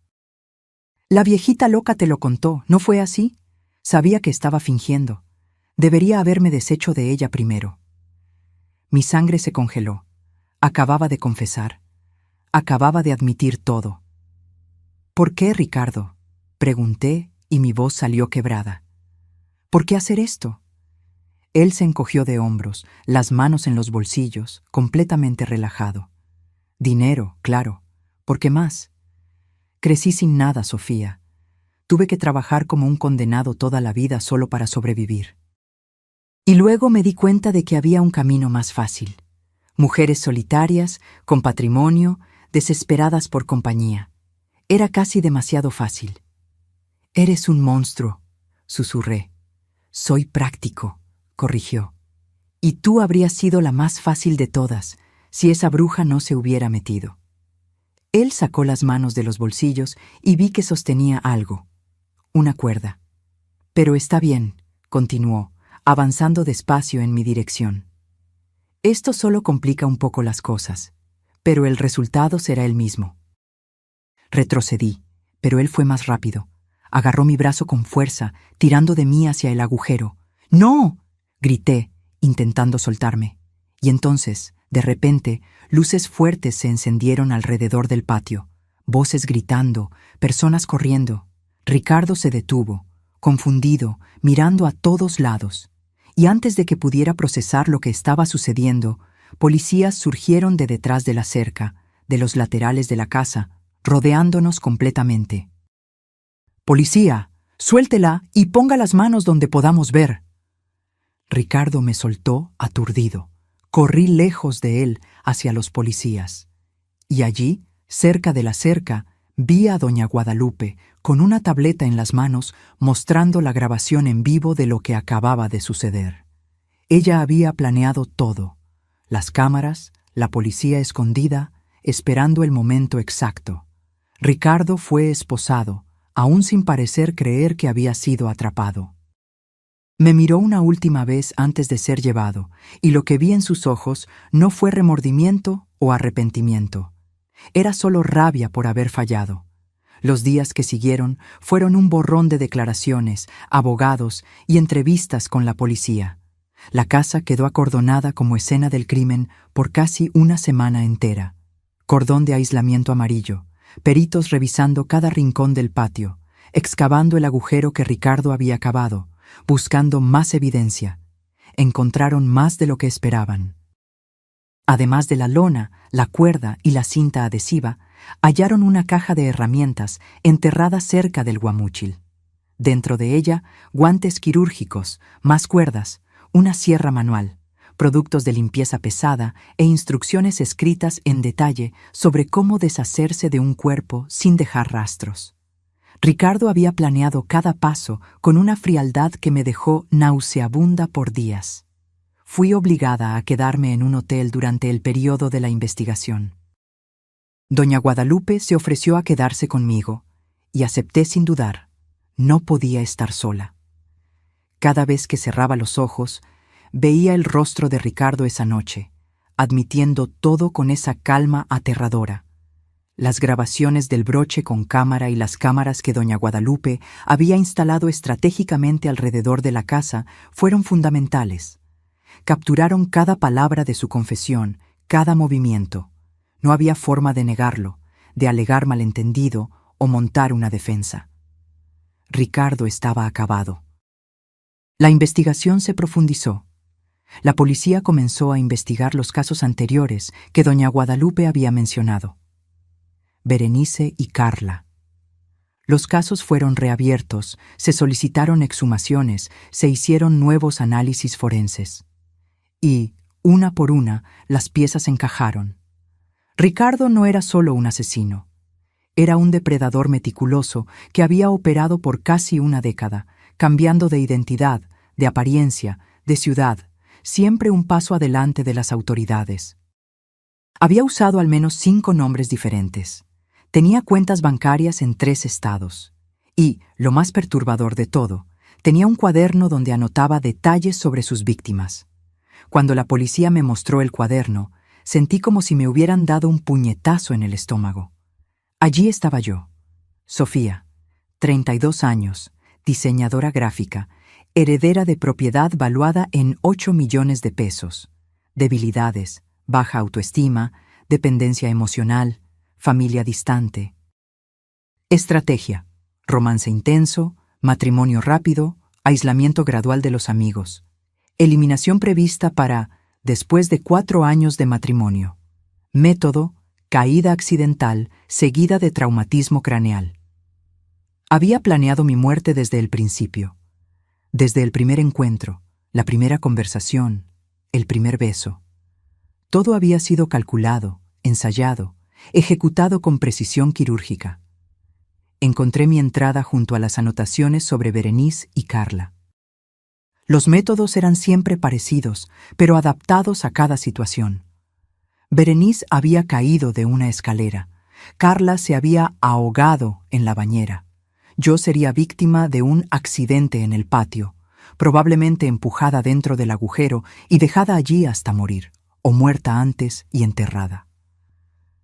«La viejita loca te lo contó, ¿no fue así? Sabía que estaba fingiendo. Debería haberme deshecho de ella primero». Mi sangre se congeló. Acababa de confesar. Acababa de admitir todo. «¿Por qué, Ricardo?», pregunté, y mi voz salió quebrada. «¿Por qué hacer esto?». Él se encogió de hombros, las manos en los bolsillos, completamente relajado. «Dinero, claro. ¿Por qué más?». «Crecí sin nada, Sofía. Tuve que trabajar como un condenado toda la vida solo para sobrevivir. Y luego me di cuenta de que había un camino más fácil. Mujeres solitarias, con patrimonio, desesperadas por compañía. Era casi demasiado fácil». «Eres un monstruo», susurré. «Soy práctico», corrigió. «Y tú habrías sido la más fácil de todas, si esa bruja no se hubiera metido». Él sacó las manos de los bolsillos y vi que sostenía algo. Una cuerda. «Pero está bien», continuó, avanzando despacio en mi dirección. «Esto solo complica un poco las cosas, pero el resultado será el mismo». Retrocedí, pero él fue más rápido. Agarró mi brazo con fuerza, tirando de mí hacia el agujero. «¡No!», grité, intentando soltarme. Y entonces, de repente, luces fuertes se encendieron alrededor del patio. Voces gritando, personas corriendo. Ricardo se detuvo, confundido, mirando a todos lados. Y antes de que pudiera procesar lo que estaba sucediendo, policías surgieron de detrás de la cerca, de los laterales de la casa, rodeándonos completamente. «Policía, suéltela y ponga las manos donde podamos ver». Ricardo me soltó aturdido. Corrí lejos de él hacia los policías. Y allí, cerca de la cerca, vi a doña Guadalupe con una tableta en las manos mostrando la grabación en vivo de lo que acababa de suceder. Ella había planeado todo. Las cámaras, la policía escondida, esperando el momento exacto. Ricardo fue esposado, aún sin parecer creer que había sido atrapado. Me miró una última vez antes de ser llevado, y lo que vi en sus ojos no fue remordimiento o arrepentimiento. Era solo rabia por haber fallado. Los días que siguieron fueron un borrón de declaraciones, abogados y entrevistas con la policía. La casa quedó acordonada como escena del crimen por casi una semana entera. Cordón de aislamiento amarillo, peritos revisando cada rincón del patio, excavando el agujero que Ricardo había cavado, buscando más evidencia. Encontraron más de lo que esperaban. Además de la lona, la cuerda y la cinta adhesiva, hallaron una caja de herramientas enterrada cerca del guamúchil. Dentro de ella, guantes quirúrgicos, más cuerdas, una sierra manual, productos de limpieza pesada e instrucciones escritas en detalle sobre cómo deshacerse de un cuerpo sin dejar rastros. Ricardo había planeado cada paso con una frialdad que me dejó nauseabunda por días. Fui obligada a quedarme en un hotel durante el periodo de la investigación. Doña Guadalupe se ofreció a quedarse conmigo, y acepté sin dudar. No podía estar sola. Cada vez que cerraba los ojos, veía el rostro de Ricardo esa noche, admitiendo todo con esa calma aterradora. Las grabaciones del broche con cámara y las cámaras que doña Guadalupe había instalado estratégicamente alrededor de la casa fueron fundamentales. Capturaron cada palabra de su confesión, cada movimiento. No había forma de negarlo, de alegar malentendido o montar una defensa. Ricardo estaba acabado. La investigación se profundizó. La policía comenzó a investigar los casos anteriores que doña Guadalupe había mencionado. Berenice y Carla. Los casos fueron reabiertos, se solicitaron exhumaciones, se hicieron nuevos análisis forenses. Y, una por una, las piezas encajaron. Ricardo no era solo un asesino. Era un depredador meticuloso que había operado por casi una década, cambiando de identidad, de apariencia, de ciudad, siempre un paso adelante de las autoridades. Había usado al menos 5 nombres diferentes. Tenía cuentas bancarias en 3 estados. Y, lo más perturbador de todo, tenía un cuaderno donde anotaba detalles sobre sus víctimas. Cuando la policía me mostró el cuaderno, sentí como si me hubieran dado un puñetazo en el estómago. Allí estaba yo, Sofía, 32 años, diseñadora gráfica, heredera de propiedad valuada en 8 millones de pesos, debilidades, baja autoestima, dependencia emocional, familia distante. Estrategia: romance intenso, matrimonio rápido, aislamiento gradual de los amigos. Eliminación prevista para después de 4 años de matrimonio. Método: caída accidental seguida de traumatismo craneal. Había planeado mi muerte desde el principio. Desde el primer encuentro, la primera conversación, el primer beso. Todo había sido calculado, ensayado, ejecutado con precisión quirúrgica. Encontré mi entrada junto a las anotaciones sobre Berenice y Carla. Los métodos eran siempre parecidos, pero adaptados a cada situación. Berenice había caído de una escalera. Carla se había ahogado en la bañera. Yo sería víctima de un accidente en el patio, probablemente empujada dentro del agujero y dejada allí hasta morir, o muerta antes y enterrada.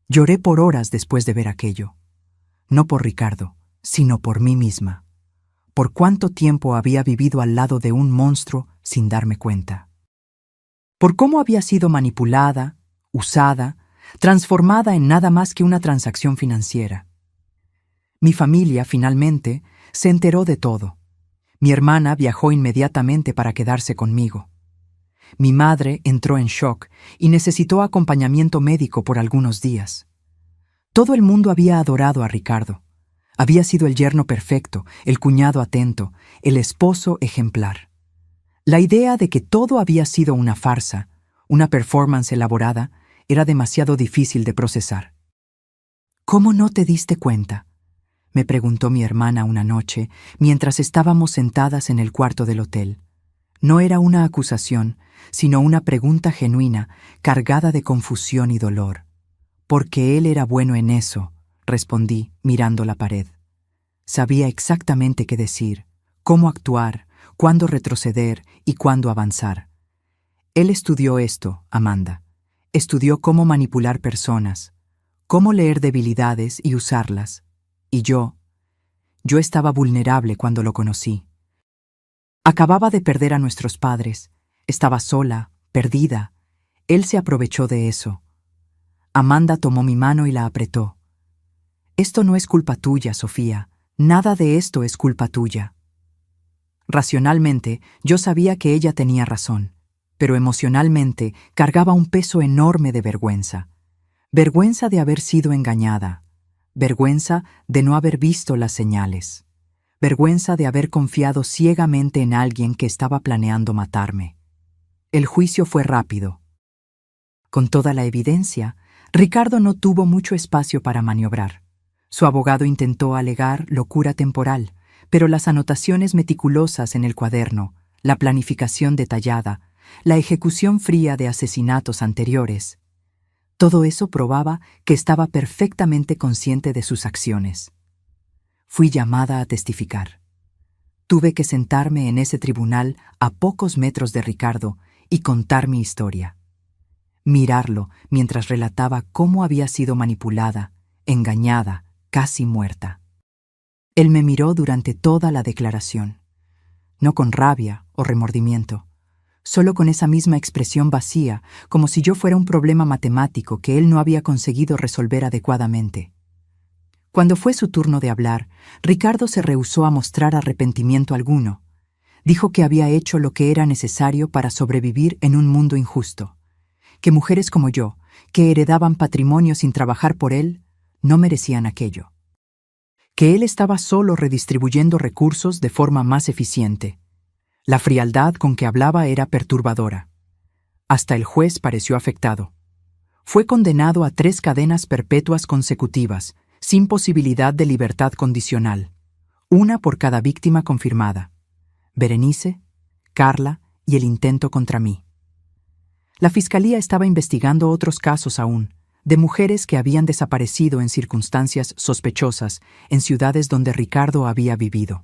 Lloré por horas después de ver aquello. No por Ricardo, sino por mí misma. Por cuánto tiempo había vivido al lado de un monstruo sin darme cuenta. Por cómo había sido manipulada, usada, transformada en nada más que una transacción financiera. Mi familia, finalmente, se enteró de todo. Mi hermana viajó inmediatamente para quedarse conmigo. Mi madre entró en shock y necesitó acompañamiento médico por algunos días. Todo el mundo había adorado a Ricardo. Había sido el yerno perfecto, el cuñado atento, el esposo ejemplar. La idea de que todo había sido una farsa, una performance elaborada, era demasiado difícil de procesar. ¿Cómo no te diste cuenta?, me preguntó mi hermana una noche, mientras estábamos sentadas en el cuarto del hotel. No era una acusación, sino una pregunta genuina, cargada de confusión y dolor. Porque él era bueno en eso, respondí, mirando la pared. Sabía exactamente qué decir, cómo actuar, cuándo retroceder y cuándo avanzar. Él estudió esto, Amanda. Estudió cómo manipular personas, cómo leer debilidades y usarlas. Y yo estaba vulnerable cuando lo conocí. Acababa de perder a nuestros padres. Estaba sola, perdida. Él se aprovechó de eso. Amanda tomó mi mano y la apretó. Esto no es culpa tuya, Sofía. Nada de esto es culpa tuya. Racionalmente, yo sabía que ella tenía razón, pero emocionalmente cargaba un peso enorme de vergüenza. Vergüenza de haber sido engañada. Vergüenza de no haber visto las señales. Vergüenza de haber confiado ciegamente en alguien que estaba planeando matarme. El juicio fue rápido. Con toda la evidencia, Ricardo no tuvo mucho espacio para maniobrar. Su abogado intentó alegar locura temporal, pero las anotaciones meticulosas en el cuaderno, la planificación detallada, la ejecución fría de asesinatos anteriores, todo eso probaba que estaba perfectamente consciente de sus acciones. Fui llamada a testificar. Tuve que sentarme en ese tribunal a pocos metros de Ricardo y contar mi historia. Mirarlo mientras relataba cómo había sido manipulada, engañada, casi muerta. Él me miró durante toda la declaración, no con rabia o remordimiento, solo con esa misma expresión vacía, como si yo fuera un problema matemático que él no había conseguido resolver adecuadamente. Cuando fue su turno de hablar, Ricardo se rehusó a mostrar arrepentimiento alguno. Dijo que había hecho lo que era necesario para sobrevivir en un mundo injusto, que mujeres como yo, que heredaban patrimonio sin trabajar por él, no merecían aquello. Que él estaba solo redistribuyendo recursos de forma más eficiente. La frialdad con que hablaba era perturbadora. Hasta el juez pareció afectado. Fue condenado a 3 cadenas perpetuas consecutivas, sin posibilidad de libertad condicional, una por cada víctima confirmada: Berenice, Carla y el intento contra mí. La fiscalía estaba investigando otros casos aún, de mujeres que habían desaparecido en circunstancias sospechosas en ciudades donde Ricardo había vivido.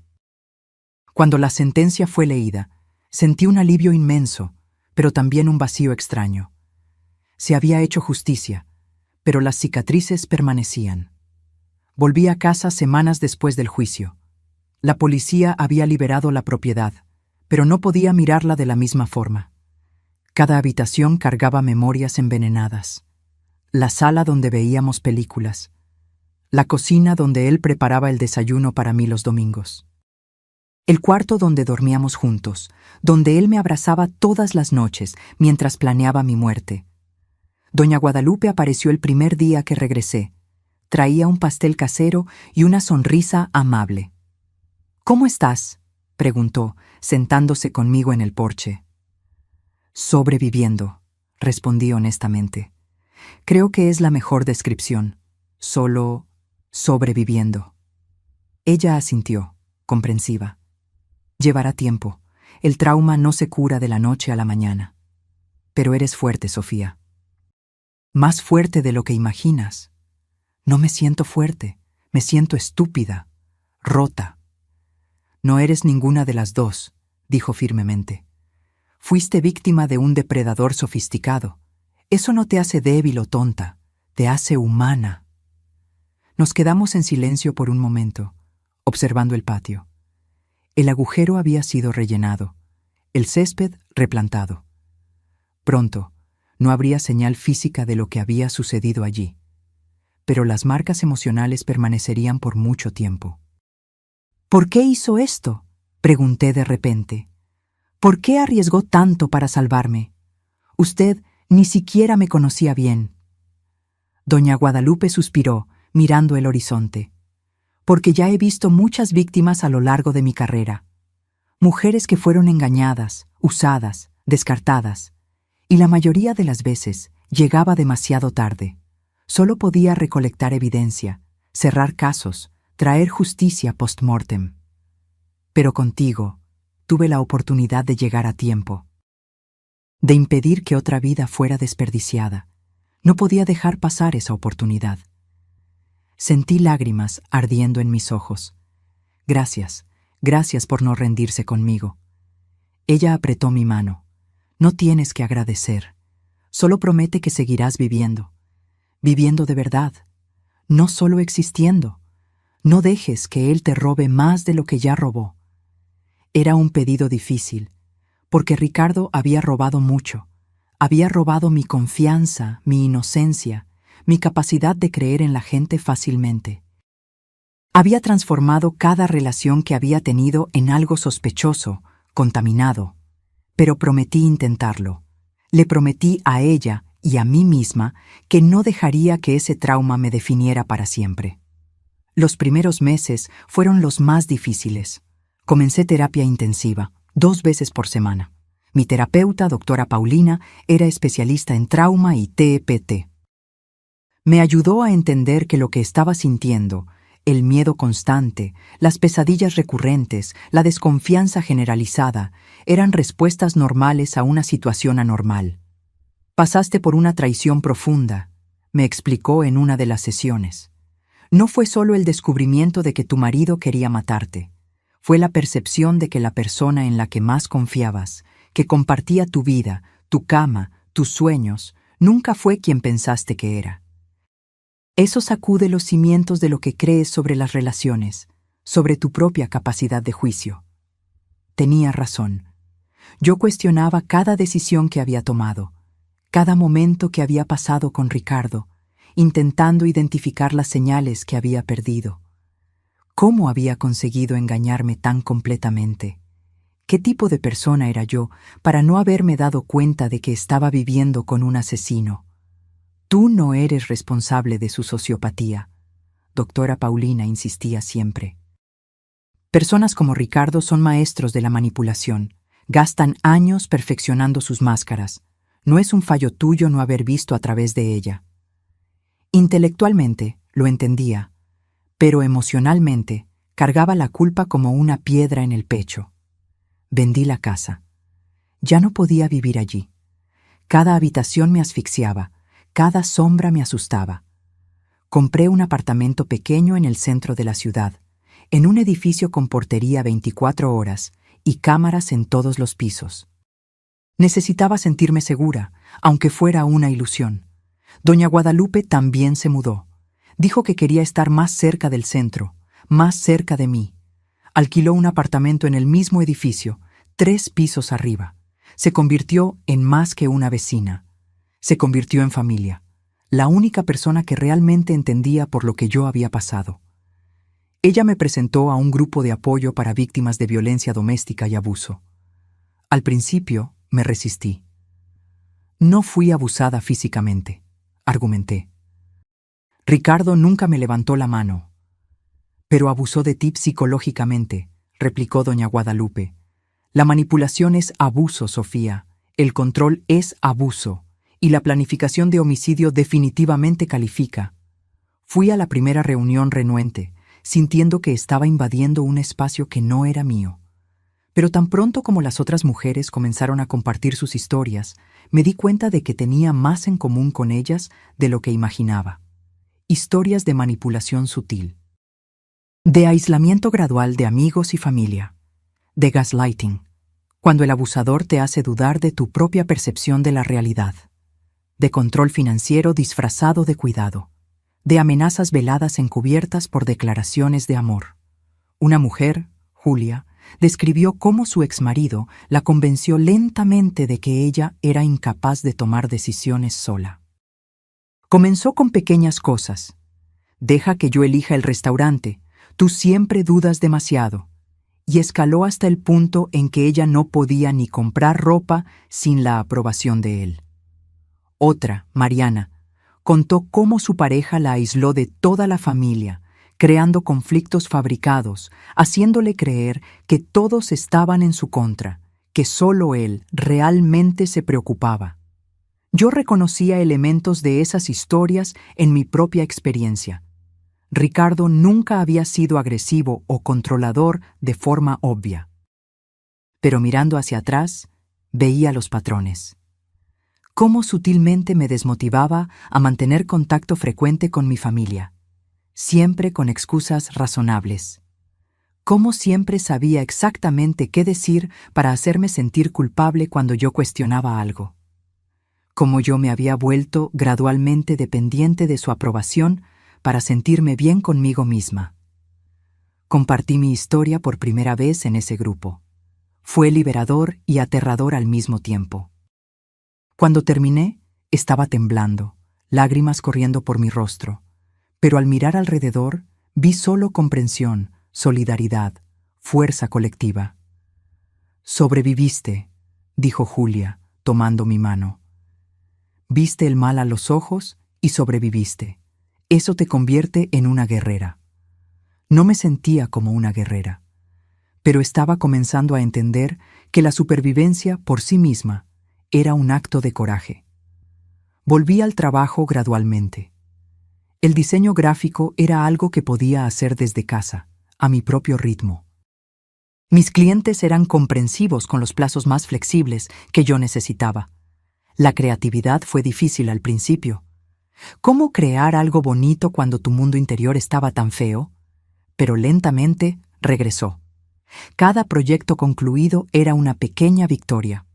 Cuando la sentencia fue leída, sentí un alivio inmenso, pero también un vacío extraño. Se había hecho justicia, pero las cicatrices permanecían. Volví a casa semanas después del juicio. La policía había liberado la propiedad, pero no podía mirarla de la misma forma. Cada habitación cargaba memorias envenenadas. La sala donde veíamos películas. La cocina donde él preparaba el desayuno para mí los domingos. El cuarto donde dormíamos juntos, donde él me abrazaba todas las noches mientras planeaba mi muerte. Doña Guadalupe apareció el primer día que regresé. Traía un pastel casero y una sonrisa amable. «¿Cómo estás?», preguntó, sentándose conmigo en el porche. «Sobreviviendo», respondí honestamente. Creo que es la mejor descripción. Solo sobreviviendo. Ella asintió, comprensiva. Llevará tiempo. El trauma no se cura de la noche a la mañana. Pero eres fuerte, Sofía. Más fuerte de lo que imaginas. No me siento fuerte, me siento estúpida, rota. No eres ninguna de las dos, dijo firmemente. Fuiste víctima de un depredador sofisticado. Eso no te hace débil o tonta, te hace humana. Nos quedamos en silencio por un momento, observando el patio. El agujero había sido rellenado, el césped replantado. Pronto, no habría señal física de lo que había sucedido allí, pero las marcas emocionales permanecerían por mucho tiempo. «¿Por qué hizo esto?», pregunté de repente. «¿Por qué arriesgó tanto para salvarme? Usted ni siquiera me conocía bien». Doña Guadalupe suspiró, mirando el horizonte. «Porque ya he visto muchas víctimas a lo largo de mi carrera. Mujeres que fueron engañadas, usadas, descartadas. Y la mayoría de las veces llegaba demasiado tarde. Solo podía recolectar evidencia, cerrar casos, traer justicia post-mortem. Pero contigo tuve la oportunidad de llegar a tiempo, de impedir que otra vida fuera desperdiciada. No podía dejar pasar esa oportunidad». Sentí lágrimas ardiendo en mis ojos. «Gracias, gracias por no rendirse conmigo». Ella apretó mi mano. «No tienes que agradecer. Solo promete que seguirás viviendo. Viviendo de verdad. No solo existiendo. No dejes que él te robe más de lo que ya robó. Era un pedido difícil, porque Ricardo había robado mucho. Había robado mi confianza, mi inocencia, mi capacidad de creer en la gente fácilmente. Había transformado cada relación que había tenido en algo sospechoso, contaminado. Pero prometí intentarlo. Le prometí a ella y a mí misma que no dejaría que ese trauma me definiera para siempre. Los primeros meses fueron los más difíciles. Comencé terapia intensiva, 2 veces por semana. Mi terapeuta, doctora Paulina, era especialista en trauma y TEPT. Me ayudó a entender que lo que estaba sintiendo, el miedo constante, las pesadillas recurrentes, la desconfianza generalizada, eran respuestas normales a una situación anormal. Pasaste por una traición profunda, me explicó en una de las sesiones. No fue solo el descubrimiento de que tu marido quería matarte. Fue la percepción de que la persona en la que más confiabas, que compartía tu vida, tu cama, tus sueños, nunca fue quien pensaste que era. Eso sacude los cimientos de lo que crees sobre las relaciones, sobre tu propia capacidad de juicio. Tenía razón. Yo cuestionaba cada decisión que había tomado, cada momento que había pasado con Ricardo, intentando identificar las señales que había perdido. ¿Cómo había conseguido engañarme tan completamente? ¿Qué tipo de persona era yo para no haberme dado cuenta de que estaba viviendo con un asesino? Tú no eres responsable de su sociopatía, doctora Paulina insistía siempre. Personas como Ricardo son maestros de la manipulación. Gastan años perfeccionando sus máscaras. No es un fallo tuyo no haber visto a través de ella. Intelectualmente lo entendía, pero emocionalmente cargaba la culpa como una piedra en el pecho. Vendí la casa. Ya no podía vivir allí. Cada habitación me asfixiaba, cada sombra me asustaba. Compré un apartamento pequeño en el centro de la ciudad, en un edificio con portería 24 horas y cámaras en todos los pisos. Necesitaba sentirme segura, aunque fuera una ilusión. Doña Guadalupe también se mudó. Dijo que quería estar más cerca del centro, más cerca de mí. Alquiló un apartamento en el mismo edificio, 3 pisos arriba. Se convirtió en más que una vecina. Se convirtió en familia, la única persona que realmente entendía por lo que yo había pasado. Ella me presentó a un grupo de apoyo para víctimas de violencia doméstica y abuso. Al principio, me resistí. No fui abusada físicamente, argumenté. Ricardo nunca me levantó la mano. Pero abusó de ti psicológicamente, replicó doña Guadalupe. La manipulación es abuso, Sofía. El control es abuso. Y la planificación de homicidio definitivamente califica. Fui a la primera reunión renuente, sintiendo que estaba invadiendo un espacio que no era mío. Pero tan pronto como las otras mujeres comenzaron a compartir sus historias, me di cuenta de que tenía más en común con ellas de lo que imaginaba. Historias de manipulación sutil. De aislamiento gradual de amigos y familia. De gaslighting, cuando el abusador te hace dudar de tu propia percepción de la realidad. De control financiero disfrazado de cuidado, de amenazas veladas encubiertas por declaraciones de amor. Una mujer, Julia, describió cómo su exmarido la convenció lentamente de que ella era incapaz de tomar decisiones sola. Comenzó con pequeñas cosas. Deja que yo elija el restaurante, tú siempre dudas demasiado. Y escaló hasta el punto en que ella no podía ni comprar ropa sin la aprobación de él. Otra, Mariana, contó cómo su pareja la aisló de toda la familia, creando conflictos fabricados, haciéndole creer que todos estaban en su contra, que solo él realmente se preocupaba. Yo reconocía elementos de esas historias en mi propia experiencia. Ricardo nunca había sido agresivo o controlador de forma obvia. Pero mirando hacia atrás, veía los patrones. Cómo sutilmente me desmotivaba a mantener contacto frecuente con mi familia, siempre con excusas razonables. Cómo siempre sabía exactamente qué decir para hacerme sentir culpable cuando yo cuestionaba algo. Cómo yo me había vuelto gradualmente dependiente de su aprobación para sentirme bien conmigo misma. Compartí mi historia por primera vez en ese grupo. Fue liberador y aterrador al mismo tiempo. Cuando terminé, estaba temblando, lágrimas corriendo por mi rostro, pero al mirar alrededor vi solo comprensión, solidaridad, fuerza colectiva. «Sobreviviste», dijo Julia, tomando mi mano. «Viste el mal a los ojos y sobreviviste. Eso te convierte en una guerrera». No me sentía como una guerrera, pero estaba comenzando a entender que la supervivencia por sí misma era un acto de coraje. Volví al trabajo gradualmente. El diseño gráfico era algo que podía hacer desde casa, a mi propio ritmo. Mis clientes eran comprensivos con los plazos más flexibles que yo necesitaba. La creatividad fue difícil al principio. ¿Cómo crear algo bonito cuando tu mundo interior estaba tan feo? Pero lentamente regresó. Cada proyecto concluido era una pequeña victoria.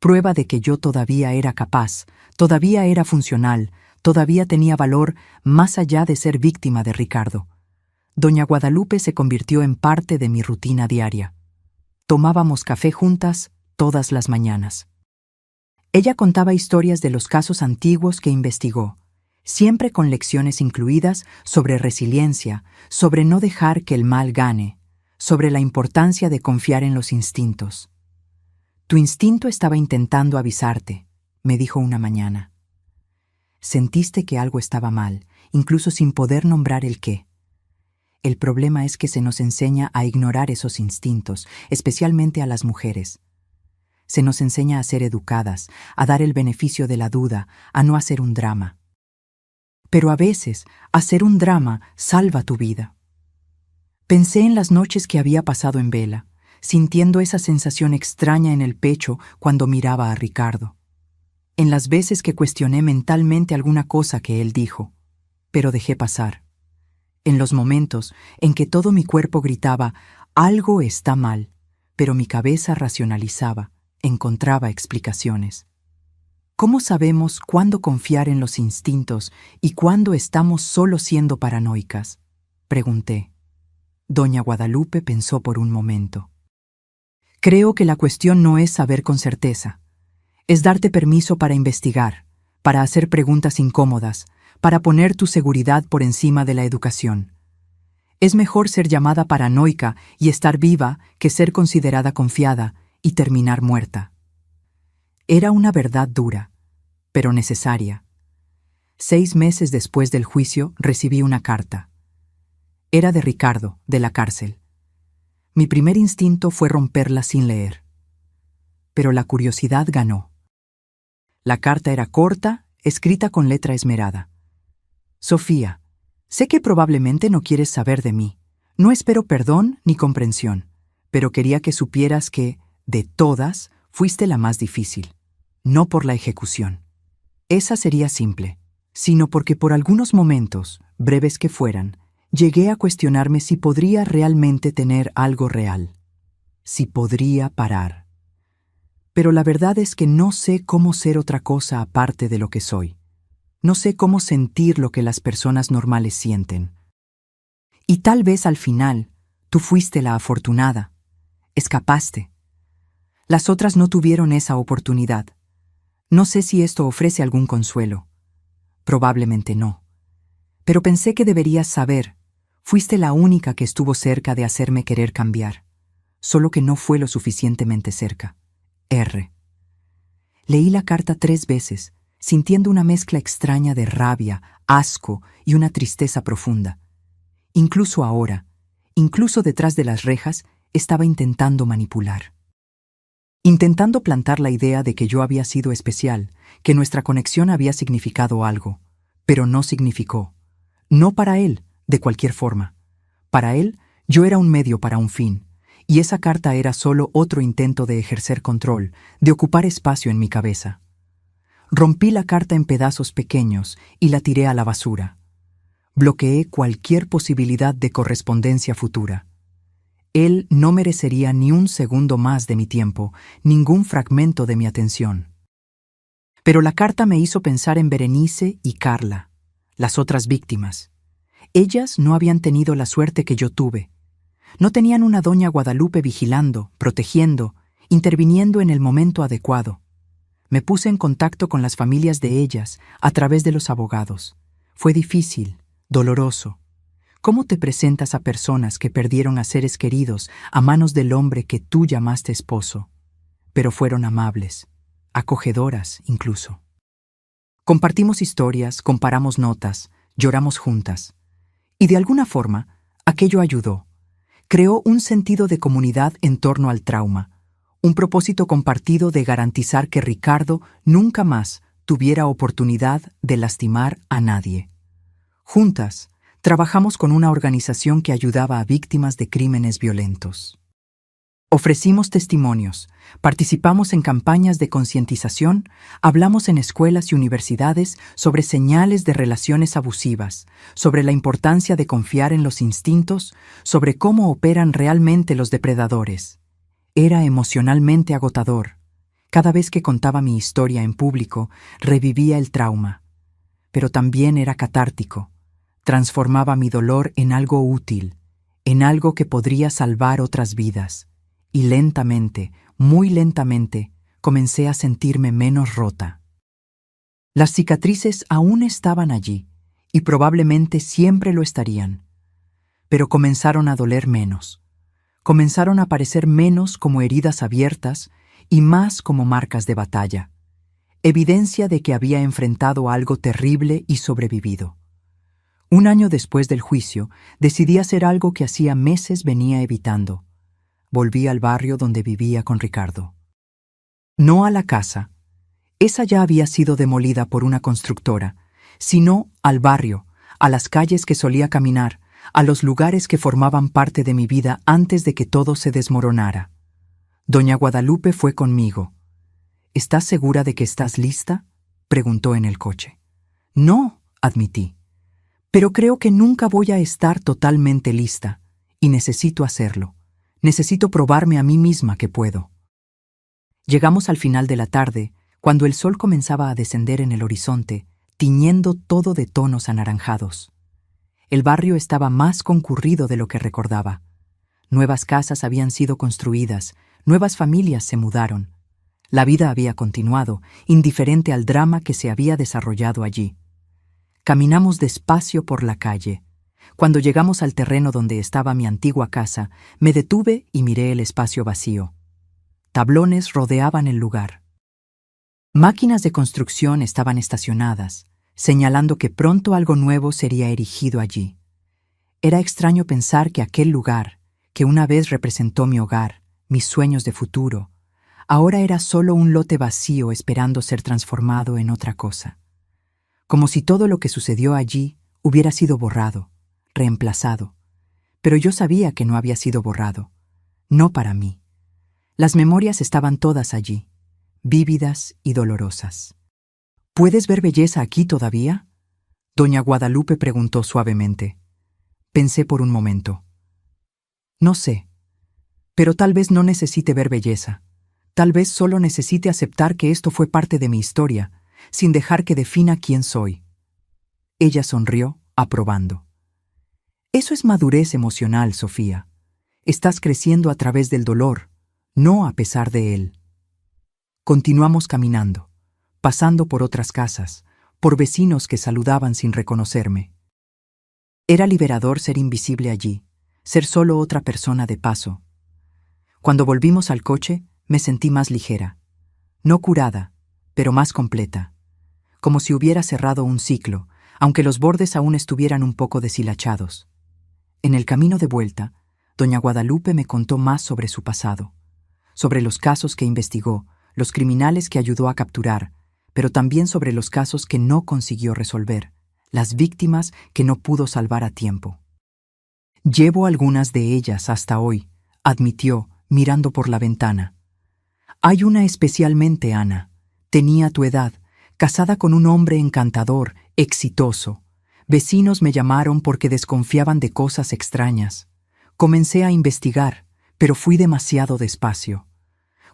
Prueba de que yo todavía era capaz, todavía era funcional, todavía tenía valor más allá de ser víctima de Ricardo. Doña Guadalupe se convirtió en parte de mi rutina diaria. Tomábamos café juntas todas las mañanas. Ella contaba historias de los casos antiguos que investigó, siempre con lecciones incluidas sobre resiliencia, sobre no dejar que el mal gane, sobre la importancia de confiar en los instintos. «Tu instinto estaba intentando avisarte», me dijo una mañana. Sentiste que algo estaba mal, incluso sin poder nombrar el qué. El problema es que se nos enseña a ignorar esos instintos, especialmente a las mujeres. Se nos enseña a ser educadas, a dar el beneficio de la duda, a no hacer un drama. Pero a veces, hacer un drama salva tu vida. Pensé en las noches que había pasado en vela, sintiendo esa sensación extraña en el pecho cuando miraba a Ricardo. En las veces que cuestioné mentalmente alguna cosa que él dijo, pero dejé pasar. En los momentos en que todo mi cuerpo gritaba, algo está mal, pero mi cabeza racionalizaba, encontraba explicaciones. ¿Cómo sabemos cuándo confiar en los instintos y cuándo estamos solo siendo paranoicas?, pregunté. Doña Guadalupe pensó por un momento. Creo que la cuestión no es saber con certeza. Es darte permiso para investigar, para hacer preguntas incómodas, para poner tu seguridad por encima de la educación. Es mejor ser llamada paranoica y estar viva que ser considerada confiada y terminar muerta. Era una verdad dura, pero necesaria. 6 meses después del juicio recibí una carta. Era de Ricardo, de la cárcel. Mi primer instinto fue romperla sin leer. Pero la curiosidad ganó. La carta era corta, escrita con letra esmerada. Sofía, sé que probablemente no quieres saber de mí. No espero perdón ni comprensión, pero quería que supieras que, de todas, fuiste la más difícil. No por la ejecución. Esa sería simple, sino porque por algunos momentos, breves que fueran, llegué a cuestionarme si podría realmente tener algo real. Si podría parar. Pero la verdad es que no sé cómo ser otra cosa aparte de lo que soy. No sé cómo sentir lo que las personas normales sienten. Y tal vez al final, tú fuiste la afortunada. Escapaste. Las otras no tuvieron esa oportunidad. No sé si esto ofrece algún consuelo. Probablemente no. Pero pensé que deberías saber. Fuiste la única que estuvo cerca de hacerme querer cambiar. Solo que no fue lo suficientemente cerca. R. Leí la carta 3 veces, sintiendo una mezcla extraña de rabia, asco y una tristeza profunda. Incluso ahora, incluso detrás de las rejas, estaba intentando manipular. Intentando plantar la idea de que yo había sido especial, que nuestra conexión había significado algo, pero no significó. No para él, de cualquier forma. Para él, yo era un medio para un fin, y esa carta era solo otro intento de ejercer control, de ocupar espacio en mi cabeza. Rompí la carta en pedazos pequeños y la tiré a la basura. Bloqueé cualquier posibilidad de correspondencia futura. Él no merecería ni un segundo más de mi tiempo, ningún fragmento de mi atención. Pero la carta me hizo pensar en Berenice y Carla, las otras víctimas. Ellas no habían tenido la suerte que yo tuve, No tenían una doña Guadalupe vigilando, protegiendo, interviniendo en el momento adecuado. Me puse en contacto con las familias de ellas a través de los abogados. Fue difícil, doloroso. ¿Cómo te presentas a personas que perdieron a seres queridos a manos del hombre que tú llamaste esposo? Pero fueron amables, acogedoras incluso. Compartimos historias, comparamos notas, lloramos juntas. Y de alguna forma, aquello ayudó. Creó un sentido de comunidad en torno al trauma, un propósito compartido de garantizar que Ricardo nunca más tuviera oportunidad de lastimar a nadie. Juntas, trabajamos con una organización que ayudaba a víctimas de crímenes violentos. Ofrecimos testimonios, participamos en campañas de concientización, hablamos en escuelas y universidades sobre señales de relaciones abusivas, sobre la importancia de confiar en los instintos, sobre cómo operan realmente los depredadores. Era emocionalmente agotador. Cada vez que contaba mi historia en público, revivía el trauma. Pero también era catártico. Transformaba mi dolor en algo útil, en algo que podría salvar otras vidas. Y lentamente, muy lentamente, comencé a sentirme menos rota. Las cicatrices aún estaban allí, y probablemente siempre lo estarían. Pero comenzaron a doler menos. Comenzaron a parecer menos como heridas abiertas y más como marcas de batalla. Evidencia de que había enfrentado algo terrible y sobrevivido. Un año después del juicio, decidí hacer algo que hacía meses venía evitando. Volví al barrio donde vivía con Ricardo. No a la casa. Esa ya había sido demolida por una constructora, sino al barrio, a las calles que solía caminar, a los lugares que formaban parte de mi vida antes de que todo se desmoronara. Doña Guadalupe fue conmigo. ¿Estás segura de que estás lista?, preguntó en el coche. No, admití. Pero creo que nunca voy a estar totalmente lista, y necesito hacerlo. Necesito probarme a mí misma que puedo. Llegamos al final de la tarde, cuando el sol comenzaba a descender en el horizonte, tiñendo todo de tonos anaranjados. El barrio estaba más concurrido de lo que recordaba. Nuevas casas habían sido construidas, nuevas familias se mudaron. La vida había continuado, indiferente al drama que se había desarrollado allí. Caminamos despacio por la calle. Cuando llegamos al terreno donde estaba mi antigua casa, me detuve y miré el espacio vacío. Tablones rodeaban el lugar. Máquinas de construcción estaban estacionadas, señalando que pronto algo nuevo sería erigido allí. Era extraño pensar que aquel lugar, que una vez representó mi hogar, mis sueños de futuro, ahora era solo un lote vacío esperando ser transformado en otra cosa. Como si todo lo que sucedió allí hubiera sido borrado, reemplazado. Pero yo sabía que no había sido borrado. No para mí. Las memorias estaban todas allí, vívidas y dolorosas. ¿Puedes ver belleza aquí todavía?, doña Guadalupe preguntó suavemente. Pensé por un momento. No sé, pero tal vez no necesite ver belleza. Tal vez solo necesite aceptar que esto fue parte de mi historia, sin dejar que defina quién soy. Ella sonrió, aprobando. Eso es madurez emocional, Sofía. Estás creciendo a través del dolor, no a pesar de él. Continuamos caminando, pasando por otras casas, por vecinos que saludaban sin reconocerme. Era liberador ser invisible allí, ser solo otra persona de paso. Cuando volvimos al coche, me sentí más ligera, no curada, pero más completa, como si hubiera cerrado un ciclo, aunque los bordes aún estuvieran un poco deshilachados. En el camino de vuelta, doña Guadalupe me contó más sobre su pasado, sobre los casos que investigó, los criminales que ayudó a capturar, pero también sobre los casos que no consiguió resolver, las víctimas que no pudo salvar a tiempo. Llevo algunas de ellas hasta hoy, admitió, mirando por la ventana. Hay una especialmente, Ana. Tenía tu edad, casada con un hombre encantador, exitoso. Vecinos me llamaron porque desconfiaban de cosas extrañas. Comencé a investigar, pero fui demasiado despacio.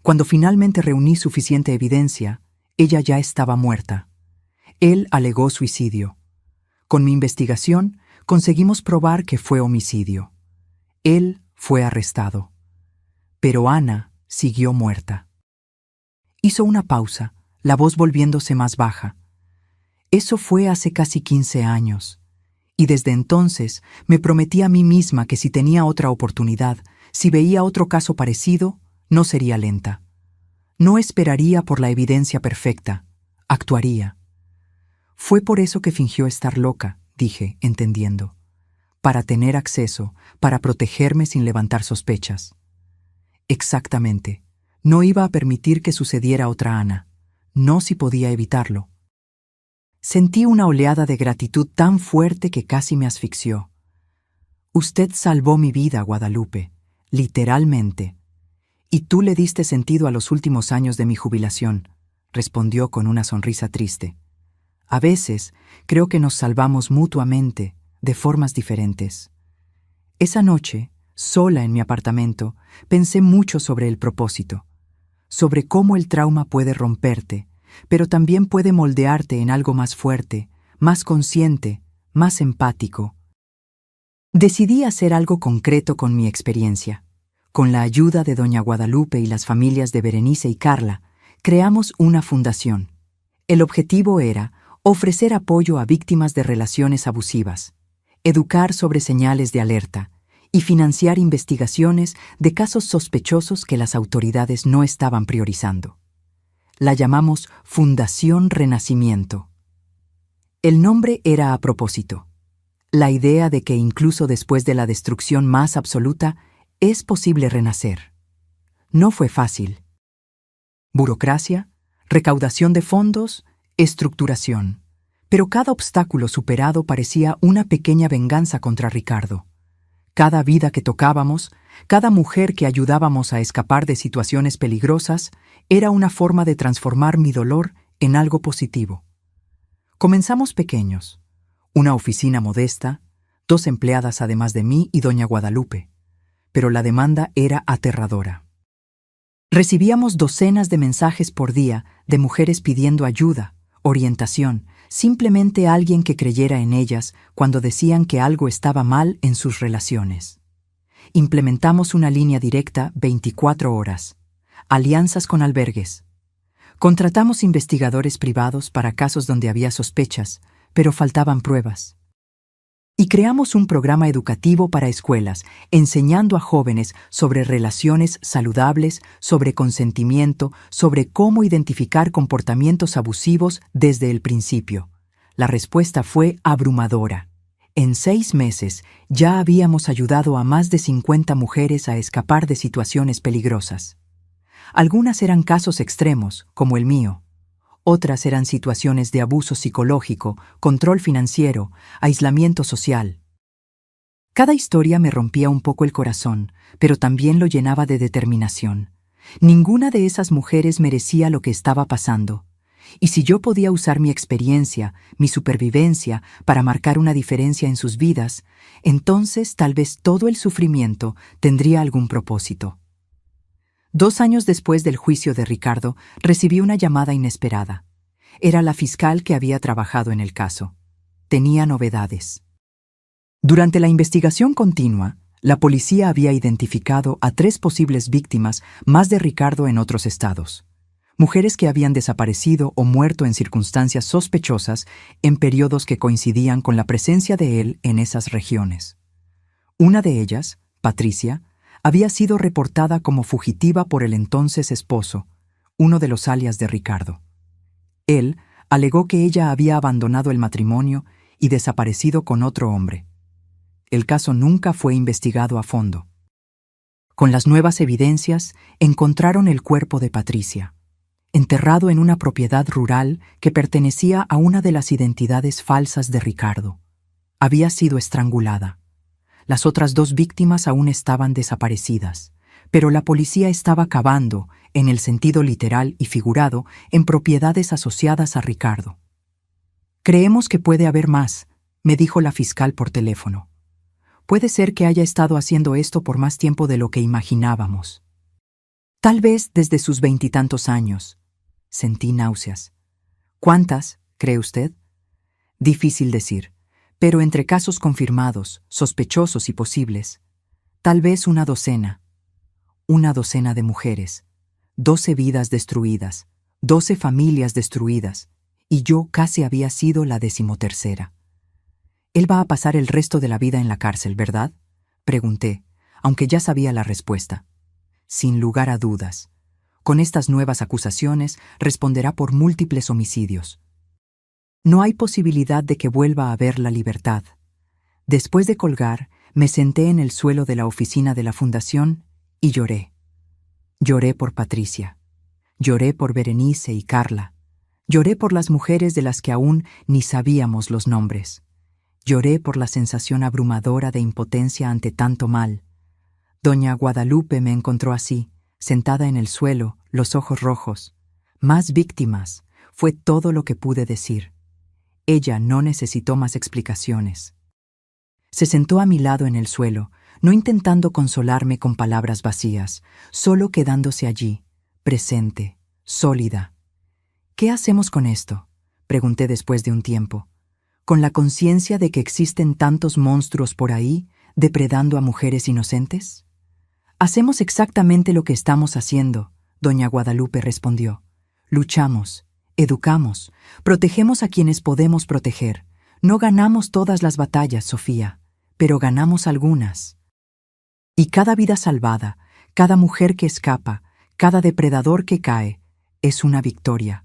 Cuando finalmente reuní suficiente evidencia, ella ya estaba muerta. Él alegó suicidio. Con mi investigación, conseguimos probar que fue homicidio. Él fue arrestado. Pero Ana siguió muerta. Hizo una pausa, la voz volviéndose más baja. Eso fue hace casi 15 años. Y desde entonces me prometí a mí misma que si tenía otra oportunidad, si veía otro caso parecido, no sería lenta. No esperaría por la evidencia perfecta, actuaría. Fue por eso que fingió estar loca, dije, entendiendo. Para tener acceso, para protegerme sin levantar sospechas. Exactamente. No iba a permitir que sucediera otra Ana. No si podía evitarlo. Sentí una oleada de gratitud tan fuerte que casi me asfixió. Usted salvó mi vida, Guadalupe, literalmente. Y tú le diste sentido a los últimos años de mi jubilación, respondió con una sonrisa triste. A veces creo que nos salvamos mutuamente, de formas diferentes. Esa noche, sola en mi apartamento, pensé mucho sobre el propósito, sobre cómo el trauma puede romperte, pero también puede moldearte en algo más fuerte, más consciente, más empático. Decidí hacer algo concreto con mi experiencia. Con la ayuda de doña Guadalupe y las familias de Berenice y Carla, creamos una fundación. El objetivo era ofrecer apoyo a víctimas de relaciones abusivas, educar sobre señales de alerta y financiar investigaciones de casos sospechosos que las autoridades no estaban priorizando. La llamamos Fundación Renacimiento. El nombre era a propósito. La idea de que incluso después de la destrucción más absoluta es posible renacer. No fue fácil. Burocracia, recaudación de fondos, estructuración. Pero cada obstáculo superado parecía una pequeña venganza contra Ricardo. Cada vida que tocábamos, cada mujer que ayudábamos a escapar de situaciones peligrosas, era una forma de transformar mi dolor en algo positivo. Comenzamos pequeños. Una oficina modesta, 2 empleadas además de mí y doña Guadalupe. Pero la demanda era aterradora. Recibíamos docenas de mensajes por día de mujeres pidiendo ayuda, orientación, simplemente alguien que creyera en ellas cuando decían que algo estaba mal en sus relaciones. Implementamos una línea directa 24 horas, alianzas con albergues. Contratamos investigadores privados para casos donde había sospechas, pero faltaban pruebas. Y creamos un programa educativo para escuelas, enseñando a jóvenes sobre relaciones saludables, sobre consentimiento, sobre cómo identificar comportamientos abusivos desde el principio. La respuesta fue abrumadora. En 6 meses ya habíamos ayudado a más de 50 mujeres a escapar de situaciones peligrosas. Algunas eran casos extremos, como el mío. Otras eran situaciones de abuso psicológico, control financiero, aislamiento social. Cada historia me rompía un poco el corazón, pero también lo llenaba de determinación. Ninguna de esas mujeres merecía lo que estaba pasando. Y si yo podía usar mi experiencia, mi supervivencia, para marcar una diferencia en sus vidas, entonces tal vez todo el sufrimiento tendría algún propósito. 2 años después del juicio de Ricardo, recibí una llamada inesperada. Era la fiscal que había trabajado en el caso. Tenía novedades. Durante la investigación continua, la policía había identificado a 3 posibles víctimas más de Ricardo en otros estados. Mujeres que habían desaparecido o muerto en circunstancias sospechosas en periodos que coincidían con la presencia de él en esas regiones. Una de ellas, Patricia, había sido reportada como fugitiva por el entonces esposo, uno de los alias de Ricardo. Él alegó que ella había abandonado el matrimonio y desaparecido con otro hombre. El caso nunca fue investigado a fondo. Con las nuevas evidencias, encontraron el cuerpo de Patricia, enterrado en una propiedad rural que pertenecía a una de las identidades falsas de Ricardo. Había sido estrangulada. Las otras 2 víctimas aún estaban desaparecidas, pero la policía estaba cavando, en el sentido literal y figurado, en propiedades asociadas a Ricardo. «Creemos que puede haber más», me dijo la fiscal por teléfono. «Puede ser que haya estado haciendo esto por más tiempo de lo que imaginábamos. Tal vez desde sus 20 y tantos años». Sentí náuseas. «¿Cuántas, cree usted?» Difícil decir. Pero entre casos confirmados, sospechosos y posibles, Tal vez una docena de mujeres, 12 vidas destruidas, 12 familias destruidas, y yo casi había sido la 13ª. Él va a pasar el resto de la vida en la cárcel, ¿verdad? Pregunté, aunque ya sabía la respuesta. Sin lugar a dudas. Con estas nuevas acusaciones responderá por múltiples homicidios. No hay posibilidad de que vuelva a ver la libertad. Después de colgar, me senté en el suelo de la oficina de la fundación y lloré. Lloré por Patricia. Lloré por Berenice y Carla. Lloré por las mujeres de las que aún ni sabíamos los nombres. Lloré por la sensación abrumadora de impotencia ante tanto mal. Doña Guadalupe me encontró así, sentada en el suelo, los ojos rojos. Más víctimas, fue todo lo que pude decir. Ella no necesitó más explicaciones. Se sentó a mi lado en el suelo, no intentando consolarme con palabras vacías, solo quedándose allí, presente, sólida. ¿Qué hacemos con esto?, pregunté después de un tiempo. ¿Con la conciencia de que existen tantos monstruos por ahí, depredando a mujeres inocentes? Hacemos exactamente lo que estamos haciendo, doña Guadalupe respondió. Luchamos, educamos, protegemos a quienes podemos proteger. No ganamos todas las batallas, Sofía, pero ganamos algunas. Y cada vida salvada, cada mujer que escapa, cada depredador que cae, es una victoria.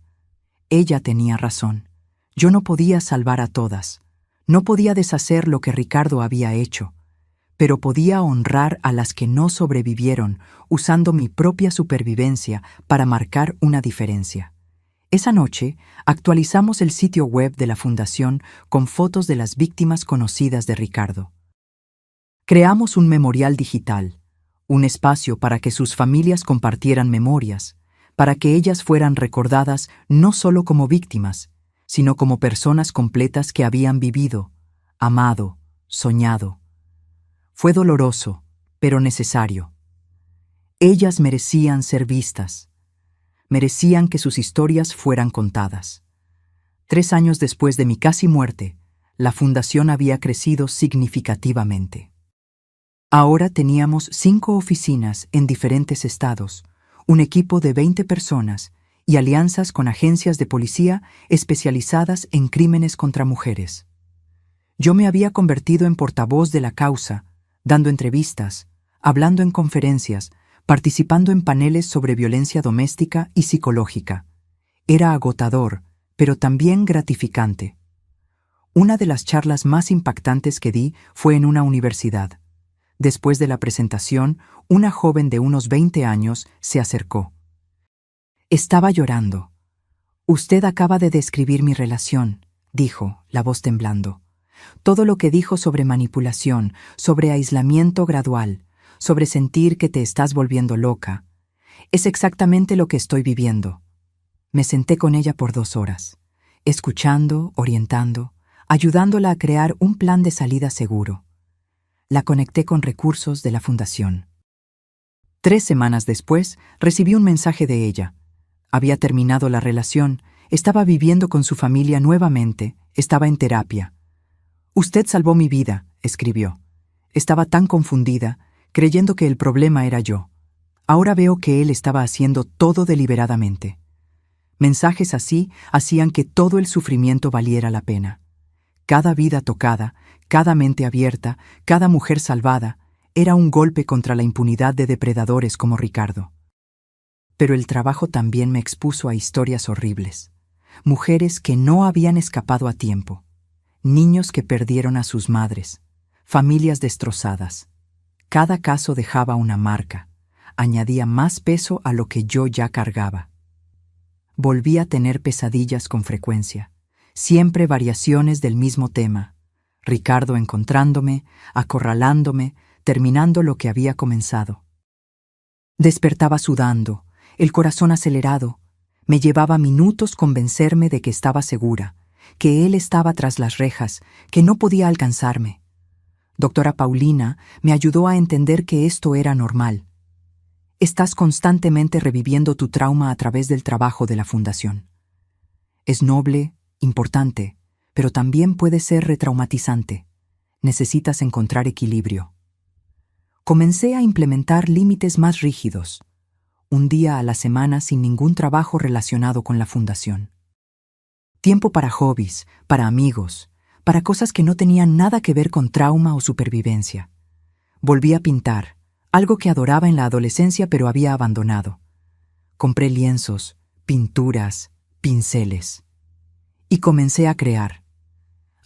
Ella tenía razón. Yo no podía salvar a todas. No podía deshacer lo que Ricardo había hecho, pero podía honrar a las que no sobrevivieron usando mi propia supervivencia para marcar una diferencia. Esa noche, actualizamos el sitio web de la Fundación con fotos de las víctimas conocidas de Ricardo. Creamos un memorial digital, un espacio para que sus familias compartieran memorias, para que ellas fueran recordadas no solo como víctimas, sino como personas completas que habían vivido, amado, soñado. Fue doloroso, pero necesario. Ellas merecían ser vistas. Merecían que sus historias fueran contadas. 3 años después de mi casi muerte, la fundación había crecido significativamente. Ahora teníamos 5 oficinas en diferentes estados, un equipo de 20 personas y alianzas con agencias de policía especializadas en crímenes contra mujeres. Yo me había convertido en portavoz de la causa, dando entrevistas, hablando en conferencias, participando en paneles sobre violencia doméstica y psicológica. Era agotador, pero también gratificante. Una de las charlas más impactantes que di fue en una universidad. Después de la presentación, una joven de unos 20 años se acercó. Estaba llorando. «Usted acaba de describir mi relación», dijo, la voz temblando. Todo lo que dijo sobre manipulación, sobre aislamiento gradual, sobre sentir que te estás volviendo loca, es exactamente lo que estoy viviendo. Me senté con ella por 2 horas, escuchando, orientando, ayudándola a crear un plan de salida seguro. La conecté con recursos de la fundación. 3 semanas después, recibí un mensaje de ella. Había terminado la relación, estaba viviendo con su familia nuevamente, estaba en terapia. «Usted salvó mi vida», escribió. Estaba tan confundida, creyendo que el problema era yo. Ahora veo que él estaba haciendo todo deliberadamente. Mensajes así hacían que todo el sufrimiento valiera la pena. Cada vida tocada, cada mente abierta, cada mujer salvada, era un golpe contra la impunidad de depredadores como Ricardo. Pero el trabajo también me expuso a historias horribles. Mujeres que no habían escapado a tiempo. Niños que perdieron a sus madres. Familias destrozadas. Cada caso dejaba una marca. Añadía más peso a lo que yo ya cargaba. Volví a tener pesadillas con frecuencia. Siempre variaciones del mismo tema. Ricardo encontrándome, acorralándome, terminando lo que había comenzado. Despertaba sudando, el corazón acelerado. Me llevaba minutos convencerme de que estaba segura, que él estaba tras las rejas, que no podía alcanzarme. Doctora Paulina me ayudó a entender que esto era normal. Estás constantemente reviviendo tu trauma a través del trabajo de la fundación. Es noble, importante, pero también puede ser retraumatizante. Necesitas encontrar equilibrio. Comencé a implementar límites más rígidos, un día a la semana sin ningún trabajo relacionado con la fundación. Tiempo para hobbies, para amigos, para cosas que no tenían nada que ver con trauma o supervivencia. Volví a pintar, algo que adoraba en la adolescencia pero había abandonado. Compré lienzos, pinturas, pinceles. Y comencé a crear.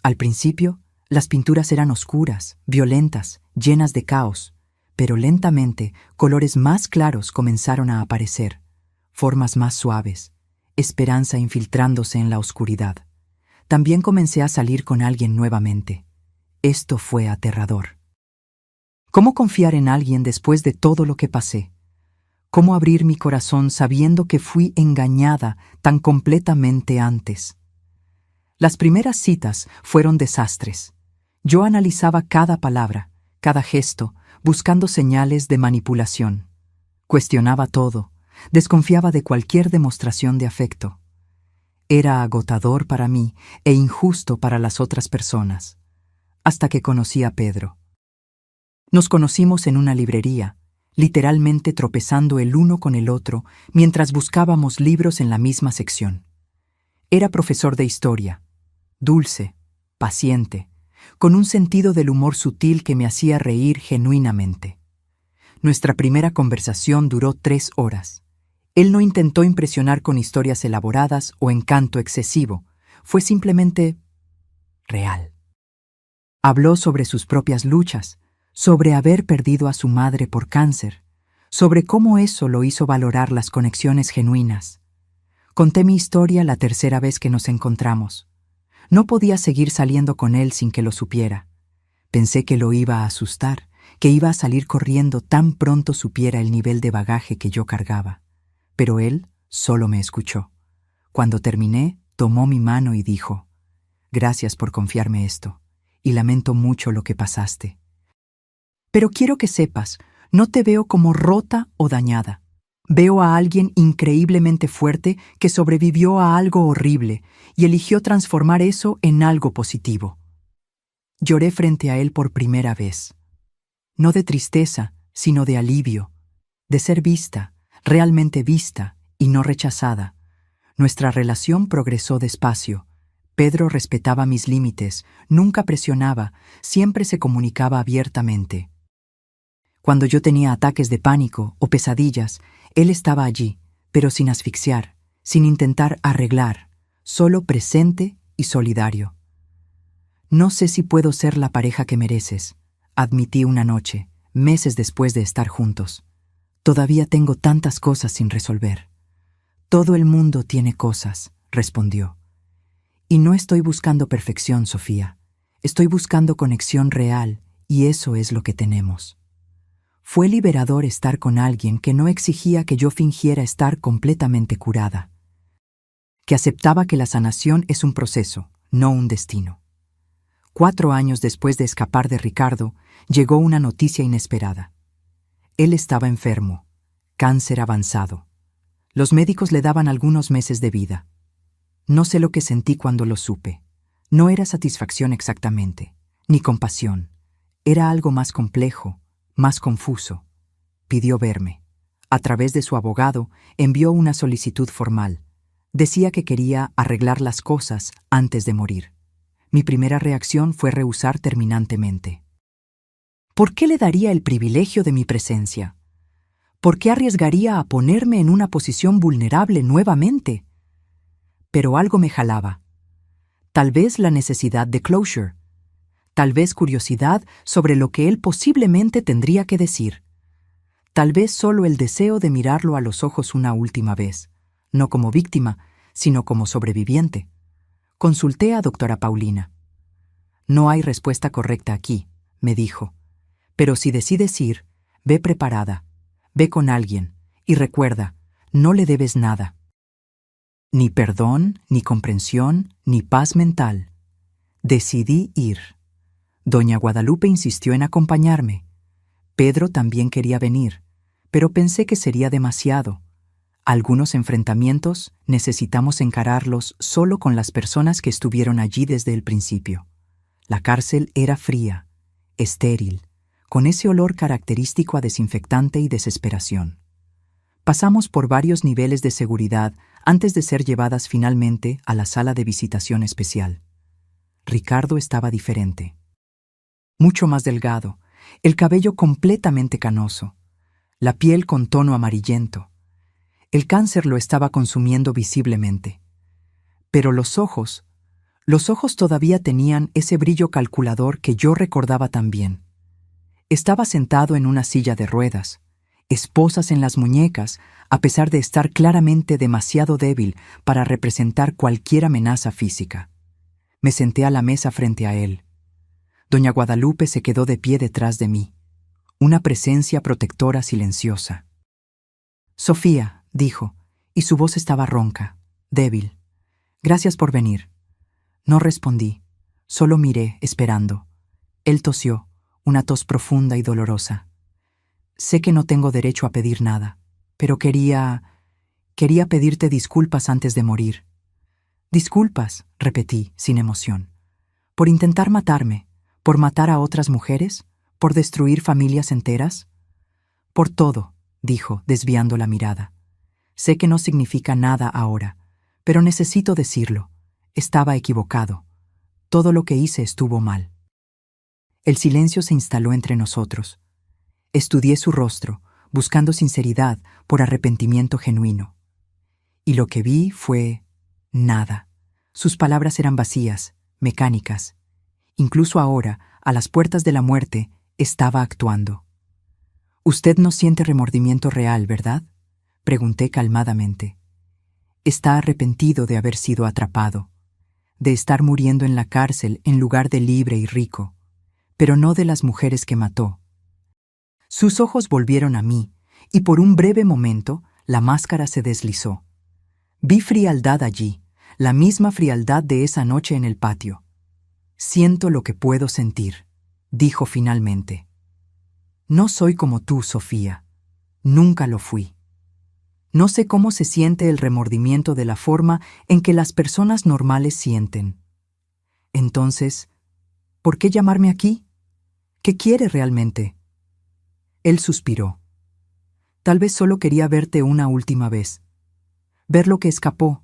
Al principio, las pinturas eran oscuras, violentas, llenas de caos, pero lentamente colores más claros comenzaron a aparecer, formas más suaves, esperanza infiltrándose en la oscuridad. También comencé a salir con alguien nuevamente. Esto fue aterrador. ¿Cómo confiar en alguien después de todo lo que pasé? ¿Cómo abrir mi corazón sabiendo que fui engañada tan completamente antes? Las primeras citas fueron desastres. Yo analizaba cada palabra, cada gesto, buscando señales de manipulación. Cuestionaba todo, desconfiaba de cualquier demostración de afecto. Era agotador para mí e injusto para las otras personas. Hasta que conocí a Pedro. Nos conocimos en una librería, literalmente tropezando el uno con el otro mientras buscábamos libros en la misma sección. Era profesor de historia, dulce, paciente, con un sentido del humor sutil que me hacía reír genuinamente. Nuestra primera conversación duró 3 horas. Él no intentó impresionar con historias elaboradas o encanto excesivo, fue simplemente real. Habló sobre sus propias luchas, sobre haber perdido a su madre por cáncer, sobre cómo eso lo hizo valorar las conexiones genuinas. Conté mi historia la tercera vez que nos encontramos. No podía seguir saliendo con él sin que lo supiera. Pensé que lo iba a asustar, que iba a salir corriendo tan pronto supiera el nivel de bagaje que yo cargaba. Pero él solo me escuchó. Cuando terminé, tomó mi mano y dijo: «Gracias por confiarme esto, y lamento mucho lo que pasaste. Pero quiero que sepas, no te veo como rota o dañada. Veo a alguien increíblemente fuerte que sobrevivió a algo horrible y eligió transformar eso en algo positivo». Lloré frente a él por primera vez. No de tristeza, sino de alivio, de ser vista, realmente vista y no rechazada. Nuestra relación progresó despacio. Pedro respetaba mis límites, nunca presionaba, siempre se comunicaba abiertamente. Cuando yo tenía ataques de pánico o pesadillas, él estaba allí, pero sin asfixiar, sin intentar arreglar, solo presente y solidario. «No sé si puedo ser la pareja que mereces», admití una noche, meses después de estar juntos. «Todavía tengo tantas cosas sin resolver». «Todo el mundo tiene cosas», respondió. «Y no estoy buscando perfección, Sofía. Estoy buscando conexión real, y eso es lo que tenemos». Fue liberador estar con alguien que no exigía que yo fingiera estar completamente curada, que aceptaba que la sanación es un proceso, no un destino. 4 años después de escapar de Ricardo, llegó una noticia inesperada. Él estaba enfermo, cáncer avanzado. Los médicos le daban algunos meses de vida. No sé lo que sentí cuando lo supe. No era satisfacción exactamente, ni compasión. Era algo más complejo, más confuso. Pidió verme. A través de su abogado, envió una solicitud formal. Decía que quería arreglar las cosas antes de morir. Mi primera reacción fue rehusar terminantemente. ¿Por qué le daría el privilegio de mi presencia? ¿Por qué arriesgaría a ponerme en una posición vulnerable nuevamente? Pero algo me jalaba. Tal vez la necesidad de closure. Tal vez curiosidad sobre lo que él posiblemente tendría que decir. Tal vez solo el deseo de mirarlo a los ojos una última vez, no como víctima, sino como sobreviviente. Consulté a doctora Paulina. «No hay respuesta correcta aquí», me dijo. «Pero si decides ir, ve preparada, ve con alguien, y recuerda, no le debes nada. Ni perdón, ni comprensión, ni paz mental». Decidí ir. Doña Guadalupe insistió en acompañarme. Pedro también quería venir, pero pensé que sería demasiado. Algunos enfrentamientos necesitamos encararlos solo con las personas que estuvieron allí desde el principio. La cárcel era fría, estéril, con ese olor característico a desinfectante y desesperación. Pasamos por varios niveles de seguridad antes de ser llevadas finalmente a la sala de visitación especial. Ricardo estaba diferente. Mucho más delgado, el cabello completamente canoso, la piel con tono amarillento. El cáncer lo estaba consumiendo visiblemente. Pero los ojos todavía tenían ese brillo calculador que yo recordaba tan bien. Estaba sentado en una silla de ruedas, esposas en las muñecas, a pesar de estar claramente demasiado débil para representar cualquier amenaza física. Me senté a la mesa frente a él. Doña Guadalupe se quedó de pie detrás de mí, una presencia protectora silenciosa. «Sofía», dijo, y su voz estaba ronca, débil. «Gracias por venir». No respondí, solo miré, esperando. Él tosió, una tos profunda y dolorosa. «Sé que no tengo derecho a pedir nada, pero quería pedirte disculpas antes de morir». «Disculpas», repetí, sin emoción. «¿Por intentar matarme? ¿Por matar a otras mujeres? ¿Por destruir familias enteras?» «Por todo», dijo, desviando la mirada. «Sé que no significa nada ahora, pero necesito decirlo. Estaba equivocado. Todo lo que hice estuvo mal». El silencio se instaló entre nosotros. Estudié su rostro, buscando sinceridad por arrepentimiento genuino. Y lo que vi fue nada. Sus palabras eran vacías, mecánicas. Incluso ahora, a las puertas de la muerte, estaba actuando. «Usted no siente remordimiento real, ¿verdad?», pregunté calmadamente. «Está arrepentido de haber sido atrapado, de estar muriendo en la cárcel en lugar de libre y rico, pero no de las mujeres que mató». Sus ojos volvieron a mí, y por un breve momento la máscara se deslizó. Vi frialdad allí, la misma frialdad de esa noche en el patio. «Siento lo que puedo sentir», dijo finalmente. «No soy como tú, Sofía. Nunca lo fui. No sé cómo se siente el remordimiento de la forma en que las personas normales sienten. Entonces, ¿por qué llamarme aquí? ¿Qué quiere realmente?» Él suspiró. «Tal vez solo quería verte una última vez. Ver lo que escapó.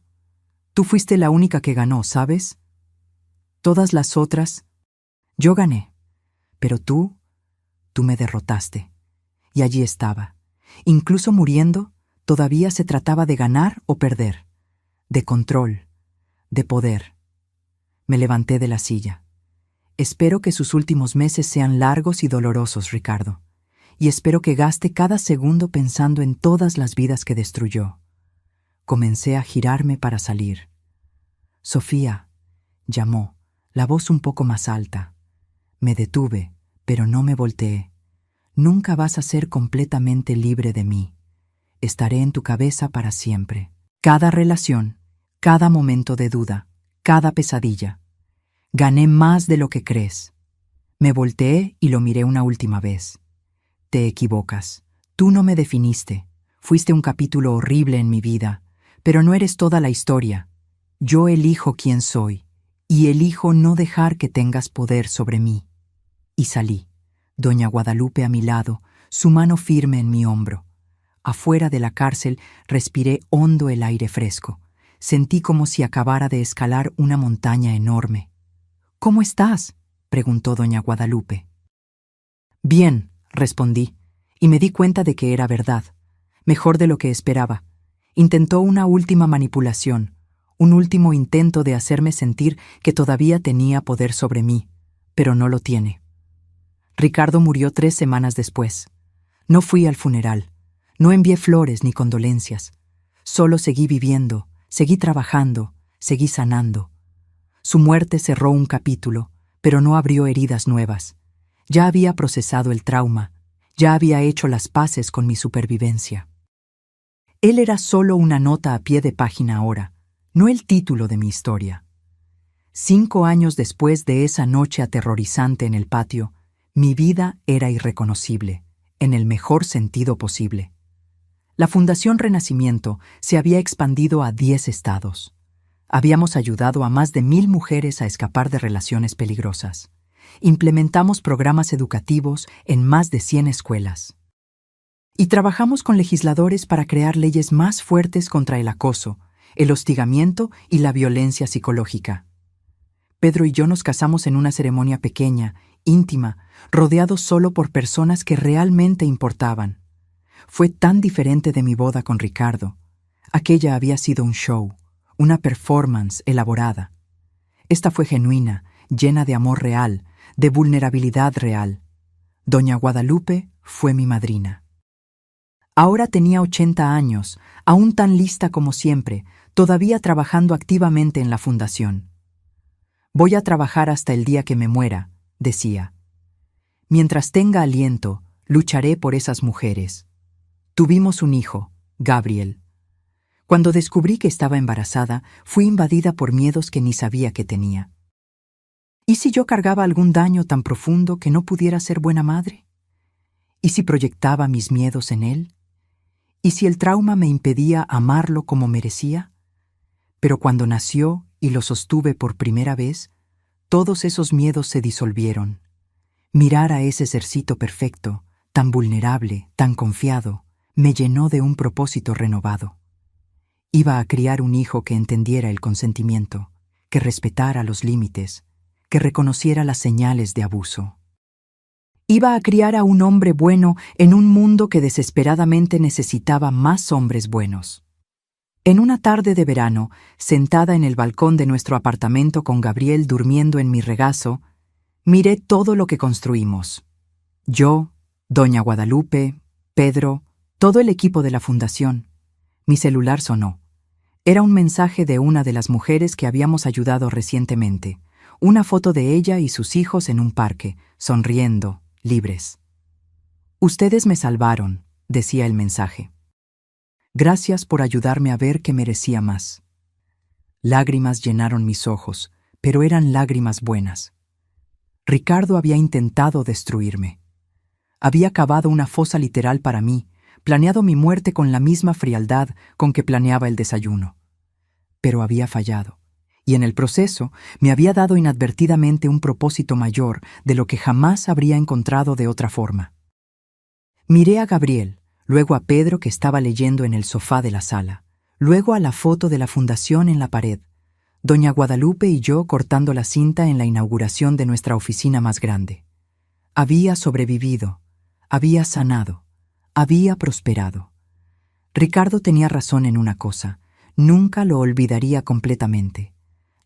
Tú fuiste la única que ganó, ¿sabes? Todas las otras, yo gané. Pero tú me derrotaste. Y allí estaba. Incluso muriendo, todavía se trataba de ganar o perder. De control. De poder». Me levanté de la silla. «Espero que sus últimos meses sean largos y dolorosos, Ricardo. Y espero que gaste cada segundo pensando en todas las vidas que destruyó». Comencé a girarme para salir. «Sofía», llamó, la voz un poco más alta. Me detuve, pero no me volteé. «Nunca vas a ser completamente libre de mí. Estaré en tu cabeza para siempre. Cada relación, cada momento de duda, cada pesadilla. Gané más de lo que crees». Me volteé y lo miré una última vez. «Te equivocas. Tú no me definiste. Fuiste un capítulo horrible en mi vida, pero no eres toda la historia. Yo elijo quién soy, y elijo no dejar que tengas poder sobre mí». Y salí, doña Guadalupe a mi lado, su mano firme en mi hombro. Afuera de la cárcel respiré hondo el aire fresco. Sentí como si acabara de escalar una montaña enorme. «¿Cómo estás?», preguntó doña Guadalupe. «Bien», respondí, y me di cuenta de que era verdad. Mejor de lo que esperaba. Intentó una última manipulación, un último intento de hacerme sentir que todavía tenía poder sobre mí, pero no lo tiene. Ricardo murió 3 semanas después. No fui al funeral, no envié flores ni condolencias. Solo seguí viviendo, seguí trabajando, seguí sanando. Su muerte cerró un capítulo, pero no abrió heridas nuevas. Ya había procesado el trauma, ya había hecho las paces con mi supervivencia. Él era solo una nota a pie de página ahora, no el título de mi historia. 5 años después de esa noche aterrorizante en el patio, mi vida era irreconocible, en el mejor sentido posible. La Fundación Renacimiento se había expandido a 10 estados. Habíamos ayudado a más de 1000 mujeres a escapar de relaciones peligrosas. implementamos programas educativos en más de 100 escuelas. Y trabajamos con legisladores para crear leyes más fuertes contra el acoso, el hostigamiento y la violencia psicológica. Pedro y yo nos casamos en una ceremonia pequeña, íntima, rodeados solo por personas que realmente importaban. Fue tan diferente de mi boda con Ricardo. Aquella había sido un show, una performance elaborada. Esta fue genuina, llena de amor real, de vulnerabilidad real. Doña Guadalupe fue mi madrina. Ahora tenía 80 años, aún tan lista como siempre, todavía trabajando activamente en la fundación. Voy a trabajar hasta el día que me muera, decía. Mientras tenga aliento, lucharé por esas mujeres. Tuvimos un hijo, Gabriel. Cuando descubrí que estaba embarazada, fui invadida por miedos que ni sabía que tenía. ¿Y si yo cargaba algún daño tan profundo que no pudiera ser buena madre? ¿Y si proyectaba mis miedos en él? ¿Y si el trauma me impedía amarlo como merecía? Pero cuando nació y lo sostuve por primera vez, todos esos miedos se disolvieron. Mirar a ese sercito perfecto, tan vulnerable, tan confiado, me llenó de un propósito renovado. Iba a criar un hijo que entendiera el consentimiento, que respetara los límites, que reconociera las señales de abuso. Iba a criar a un hombre bueno en un mundo que desesperadamente necesitaba más hombres buenos. En una tarde de verano, sentada en el balcón de nuestro apartamento con Gabriel durmiendo en mi regazo, miré todo lo que construimos. Yo, Doña Guadalupe, Pedro, todo el equipo de la fundación. Mi celular sonó. Era un mensaje de una de las mujeres que habíamos ayudado recientemente. Una foto de ella y sus hijos en un parque, sonriendo, libres. «Ustedes me salvaron», decía el mensaje. «Gracias por ayudarme a ver que merecía más». Lágrimas llenaron mis ojos, pero eran lágrimas buenas. Ricardo había intentado destruirme. Había cavado una fosa literal para mí, planeado mi muerte con la misma frialdad con que planeaba el desayuno. Pero había fallado, y en el proceso me había dado inadvertidamente un propósito mayor de lo que jamás habría encontrado de otra forma. Miré a Gabriel, luego a Pedro que estaba leyendo en el sofá de la sala, luego a la foto de la fundación en la pared, Doña Guadalupe y yo cortando la cinta en la inauguración de nuestra oficina más grande. Había sobrevivido, había sanado, había prosperado. Ricardo tenía razón en una cosa, nunca lo olvidaría completamente.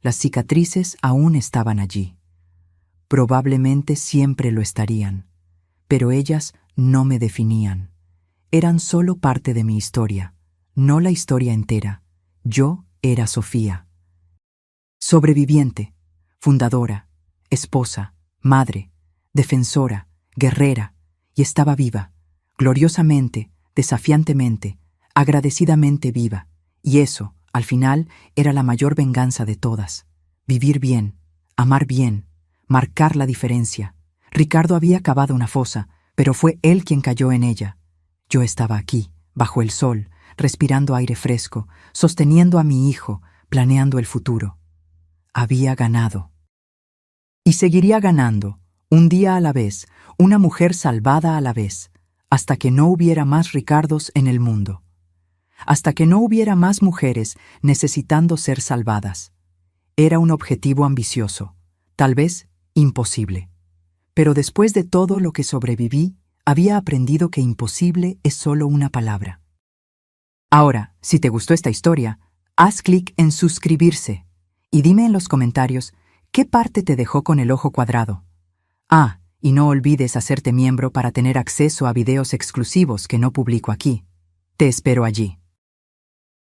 Las cicatrices aún estaban allí. Probablemente siempre lo estarían, pero ellas no me definían. Eran solo parte de mi historia, no la historia entera. Yo era Sofía. Sobreviviente, fundadora, esposa, madre, defensora, guerrera, y estaba viva, gloriosamente, desafiantemente, agradecidamente viva, y eso, al final, era la mayor venganza de todas. Vivir bien, amar bien, marcar la diferencia. Ricardo había cavado una fosa, pero fue él quien cayó en ella. Yo estaba aquí, bajo el sol, respirando aire fresco, sosteniendo a mi hijo, planeando el futuro. Había ganado. Y seguiría ganando, un día a la vez, una mujer salvada a la vez, hasta que no hubiera más Ricardos en el mundo. Hasta que no hubiera más mujeres necesitando ser salvadas. Era un objetivo ambicioso, tal vez imposible. Pero después de todo lo que sobreviví, había aprendido que imposible es solo una palabra. Ahora, si te gustó esta historia, haz clic en suscribirse y dime en los comentarios qué parte te dejó con el ojo cuadrado. Ah, y no olvides hacerte miembro para tener acceso a videos exclusivos que no publico aquí. Te espero allí.